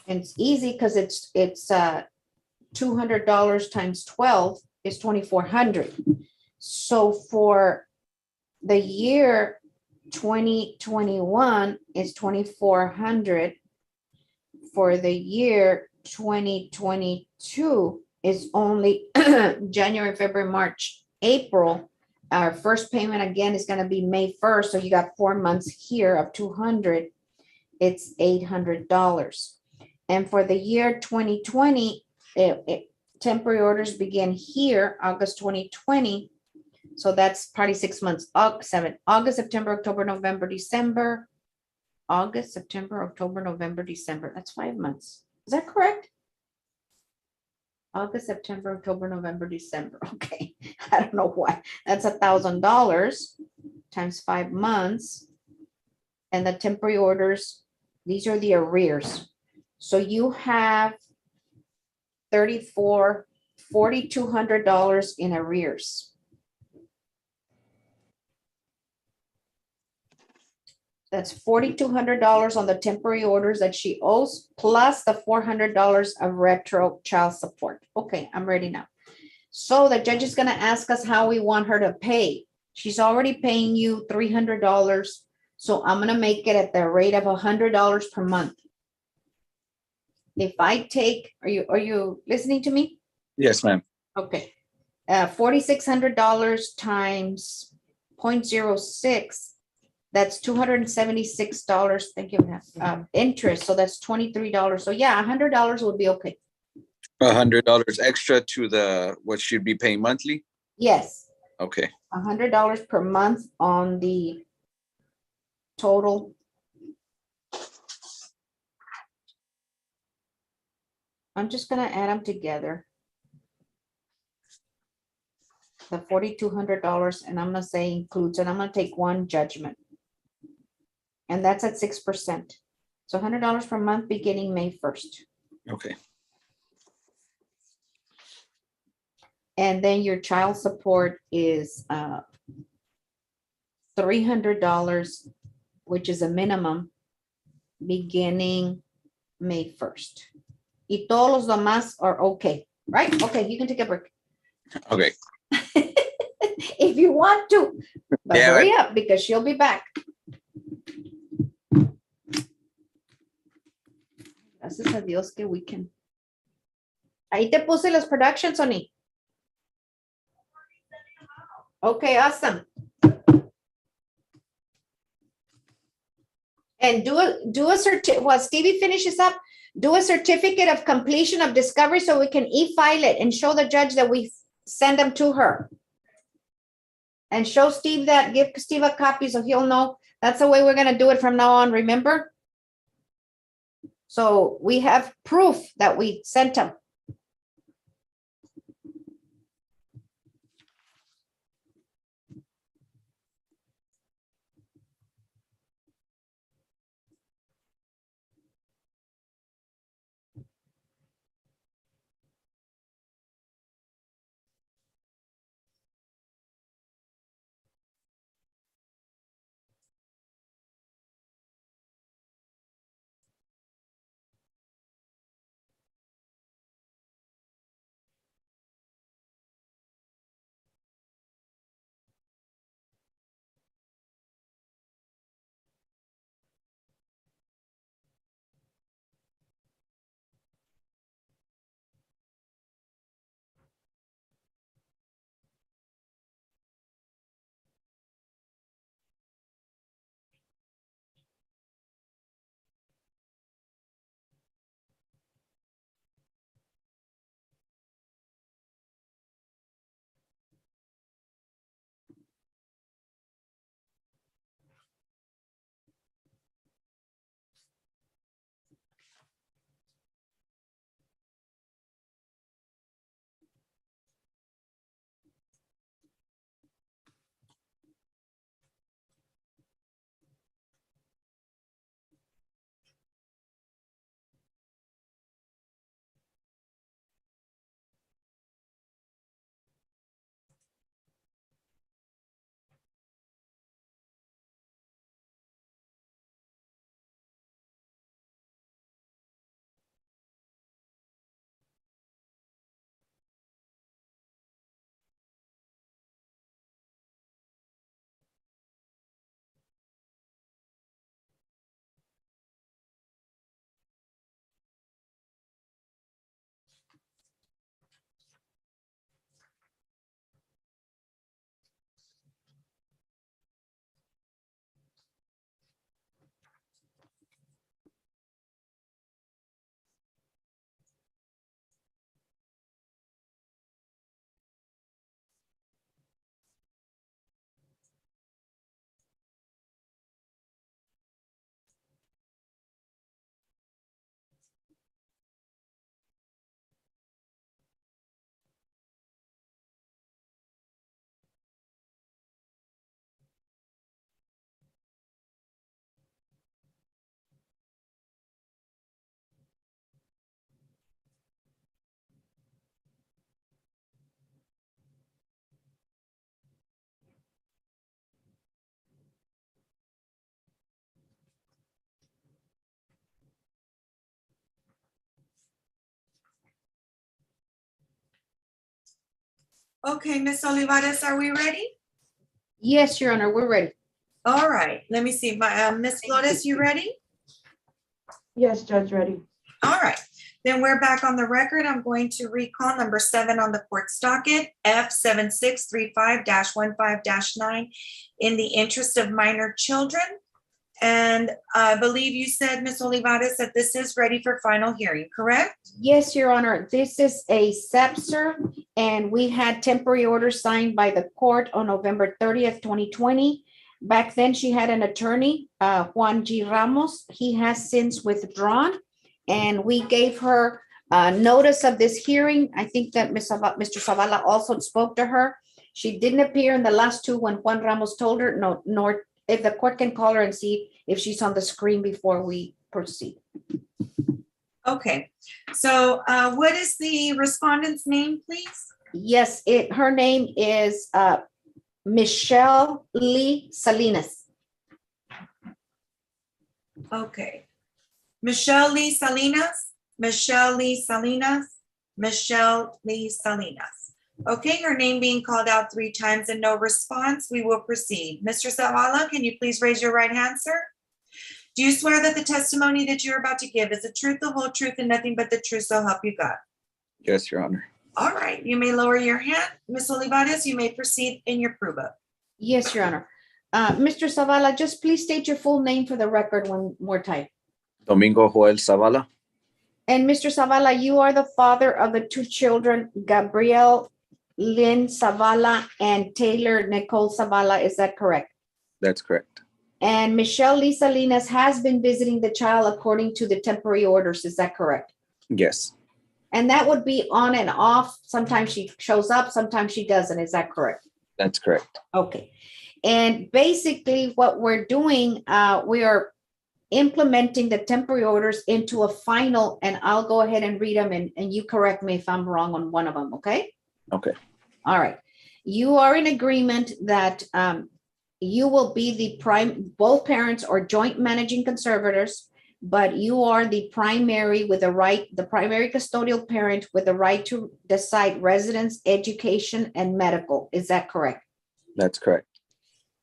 And it's easy because it's $200 times 12 is 2,400. So for the year 2021 is 2,400. For the year 2022 is only January, February, March, April. Our first payment again is going to be May 1st. So you got 4 months here of 200. It's $800. And for the year 2020, temporary orders begin here, August 2020. So that's probably 6 months. August, September, October, November, December. August, September, October, November, December. That's 5 months. Is that correct? August, September, October, November, December. Okay, I don't know why. That's $1,000 times 5 months. And the temporary orders, these are the arrears. So you have $4,200 in arrears. That's $4,200 on the temporary orders that she owes, plus the $400 of retro child support. Okay, I'm ready now. So the judge is going to ask us how we want her to pay. She's already paying you $300. So I'm going to make it at the rate of $100 per month. If I take, are you listening to me? Yes, ma'am. Okay. $4,600 times 0.06. That's $276. Thank you, ma'am. Interest. So that's $23. So yeah, $100 would be okay. $100 extra to what she'd be paying monthly? Yes. Okay. $100 per month on the total. I'm just gonna add them together. The $4,200, and I'm gonna say includes, and I'm gonna take one judgment. And that's at 6%. So $100 per month beginning May 1st. Okay. And then your child support is $300, which is a minimum, beginning May 1st. Y todos los demás are okay, right? Okay, you can take a break. Okay. if you want to. But Yeah, hurry up because she'll be back. Gracias a Dios que we can. Ahí te puse los productions, Oni. Okay, awesome. And do a while Stevie finishes up, do a certificate of completion of discovery so we can e-file it and show the judge that we send them to her. And show Steve that, give Steve a copy so he'll know. That's the way we're gonna do it from now on, remember? So we have proof that we sent him. Okay, Miss Olivares, are we ready? Yes, Your Honor, we're ready. All right, let me see. Miss Flores, you ready? Yes, Judge, ready. All right, then we're back on the record. I'm going to recall number 7 on the court's docket, F7635-15-9, in the interest of minor children. And I believe you said, Ms. Olivares, that this is ready for final hearing, correct? Yes, Your Honor, this is a SEPSR, and we had temporary orders signed by the court on November 30th, 2020. Back then, she had an attorney, Juan G. Ramos. He has since withdrawn, and we gave her notice of this hearing. I think that Mr. Zavala also spoke to her. She didn't appear in the last two when Juan Ramos told her, nor if the court can call her and see if she's on the screen before we proceed. Okay, so what is the respondent's name, please? Yes, her name is Michelle Lee Salinas. Okay. Michelle Lee Salinas, Michelle Lee Salinas, Michelle Lee Salinas. Okay, her name being called out 3 times and no response, we will proceed. Mr. Zavala, can you please raise your right hand, sir? Do you swear that the testimony that you're about to give is the truth, the whole truth, and nothing but the truth, so help you God? Yes, Your Honor. All right, you may lower your hand. Ms. Olivares, you may proceed in your prove-up. Yes, Your Honor. Mr. Zavala, just please state your full name for the record one more time. Domingo Joel Zavala. And Mr. Zavala, you are the father of the 2 children, Gabriel Lynn Zavala and Taylor Nicole Zavala. Is that correct? That's correct. And Michelle Lee Salinas has been visiting the child according to the temporary orders. Is that correct? Yes. And that would be on and off. Sometimes she shows up, sometimes she doesn't. Is that correct? That's correct. Okay. And basically what we're doing, we are implementing the temporary orders into a final, and I'll go ahead and read them and you correct me if I'm wrong on one of them, okay? Okay. All right. You are in agreement that you will be the both parents are joint managing conservators, but you are the primary with the right, the primary custodial parent with the right to decide residence, education, and medical. Is that correct? That's correct.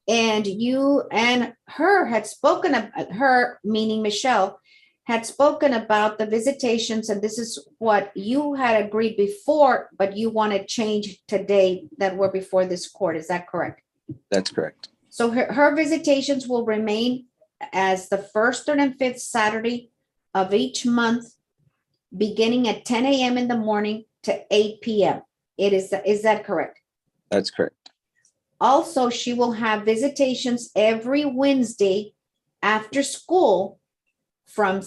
And you and her had spoken about, her meaning Michelle, had spoken about the visitations, and this is what you had agreed before, but you want to change today that were before this court. Is that correct? That's correct. So her visitations will remain as the 1st, 3rd, and 5th Saturday of each month, beginning at 10 a.m. in the morning to 8 p.m. Is that correct? That's correct. Also, she will have visitations every Wednesday after school from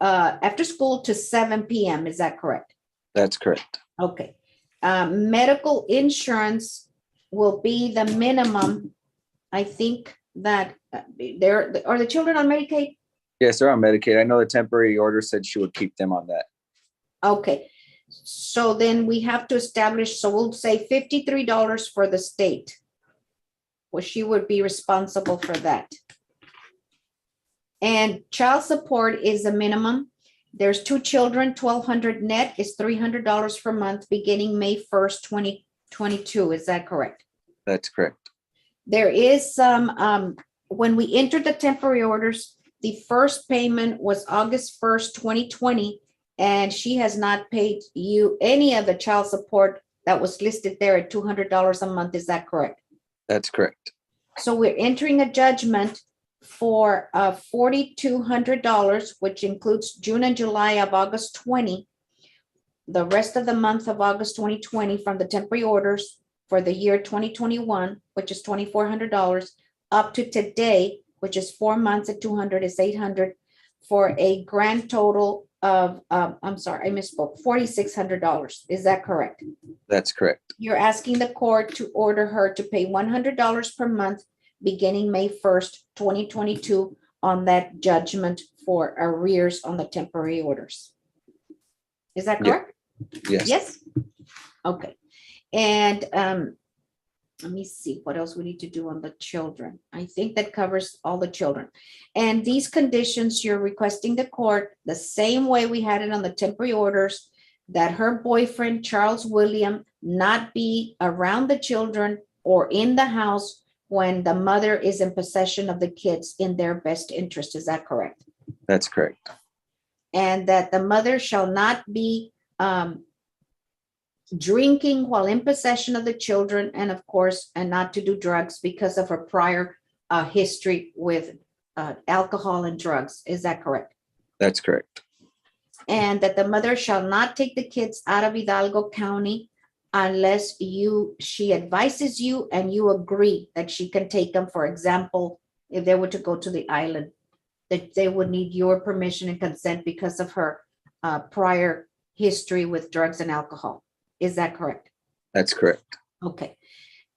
after school to 7 p.m. Is that correct? That's correct. Okay. Medical insurance will be the minimum. I think that are the children on Medicaid? Yes, they're on Medicaid. I know the temporary order said she would keep them on that. Okay. So then we have to establish, so we'll say $53 for the state. Well, she would be responsible for that. And child support is the minimum. There's 2 children, $1,200 net is $300 per month beginning May 1st, 2022. Is that correct? That's correct. There is some, when we entered the temporary orders, the first payment was August 1st, 2020, and she has not paid you any of the child support that was listed there at $200 a month. Is that correct? That's correct. So we're entering a judgment for $4,200, which includes June and July of August 20, the rest of the month of August 2020 from the temporary orders for the year 2021, which is $2,400, up to today, which is 4 months at 200 is 800, for a grand total of, I'm sorry, I misspoke, $4,600. Is that correct? That's correct. You're asking the court to order her to pay $100 per month beginning May 1st, 2022 on that judgment for arrears on the temporary orders. Is that correct? Yes. Yes? Okay. And let me see what else we need to do on the children. I think that covers all the children. And these conditions, you're requesting the court the same way we had it on the temporary orders, that her boyfriend, Charles William, not be around the children or in the house when the mother is in possession of the kids in their best interest. Is that correct? That's correct. And that the mother shall not be drinking while in possession of the children, and of course, and not to do drugs because of her prior history with alcohol and drugs. Is that correct? That's correct. And that the mother shall not take the kids out of Hidalgo County unless she advises you and you agree that she can take them. For example, if they were to go to the island, that they would need your permission and consent because of her prior history with drugs and alcohol. Is that correct? That's correct. Okay.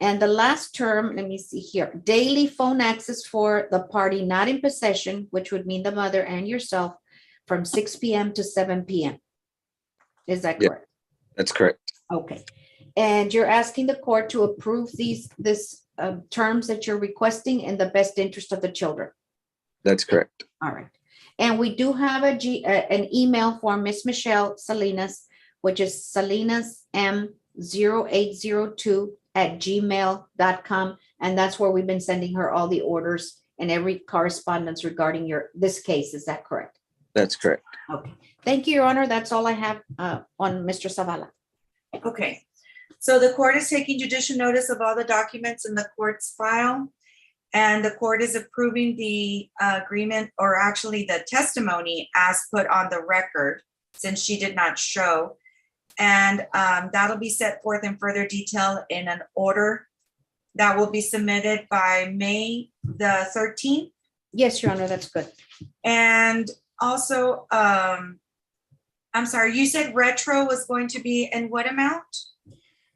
And the last term, let me see here, daily phone access for the party not in possession, which would mean the mother and yourself, from 6 p.m. to 7 p.m. Is that correct? That's correct. Okay. And you're asking the court to approve these terms that you're requesting in the best interest of the children. That's correct. All right. And we do have an email for Miss Michelle Salinas, which is salinasm 0802@gmail.com. And that's where we've been sending her all the orders and every correspondence regarding this case. Is that correct? That's correct. Okay. Thank you, Your Honor. That's all I have on Mr. Zavala. Okay. So the court is taking judicial notice of all the documents in the court's file. And the court is approving the agreement, or actually the testimony as put on the record, since she did not show. And that'll be set forth in further detail in an order that will be submitted by May the 13th. Yes, Your Honor, that's good. And also, I'm sorry, you said retro was going to be in what amount?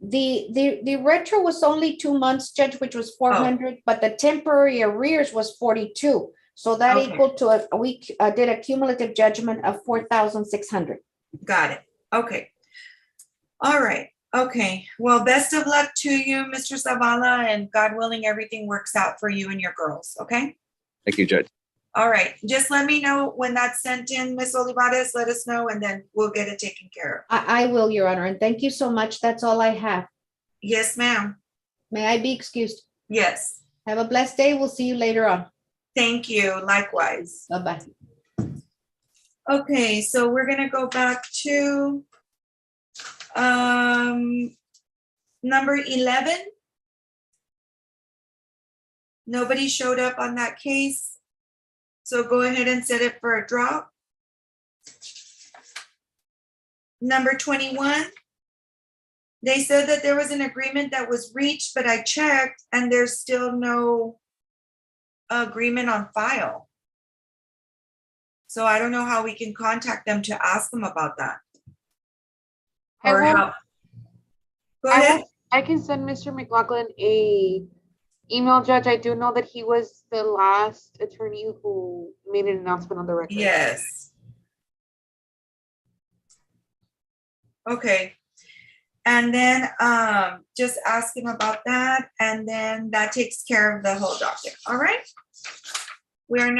The retro was only 2 months, Judge, which was 400, but the temporary arrears was 42. So that equal to we did a cumulative judgment of 4,600. Got it. Okay. All right. Okay. Well, best of luck to you, Mr. Zavala, and God willing, everything works out for you and your girls. Okay. Thank you, Judge. All right. Just let me know when that's sent in, Ms. Olivares. Let us know, and then we'll get it taken care of. I will, Your Honor, and thank you so much. That's all I have. Yes, ma'am. May I be excused? Yes. Have a blessed day. We'll see you later on. Thank you. Likewise. Bye-bye. Okay, so we're gonna go back to number 11. Nobody showed up on that case. So go ahead and set it for a drop. Number 21. They said that there was an agreement that was reached, but I checked and there's still no agreement on file. So I don't know how we can contact them to ask them about that. Or how. Go ahead. I can send Mr. McLaughlin a email, Judge. I do know that he was the last attorney who made an announcement on the record. Yes. Okay. And then just ask him about that. And then that takes care of the whole docket. All right. We are now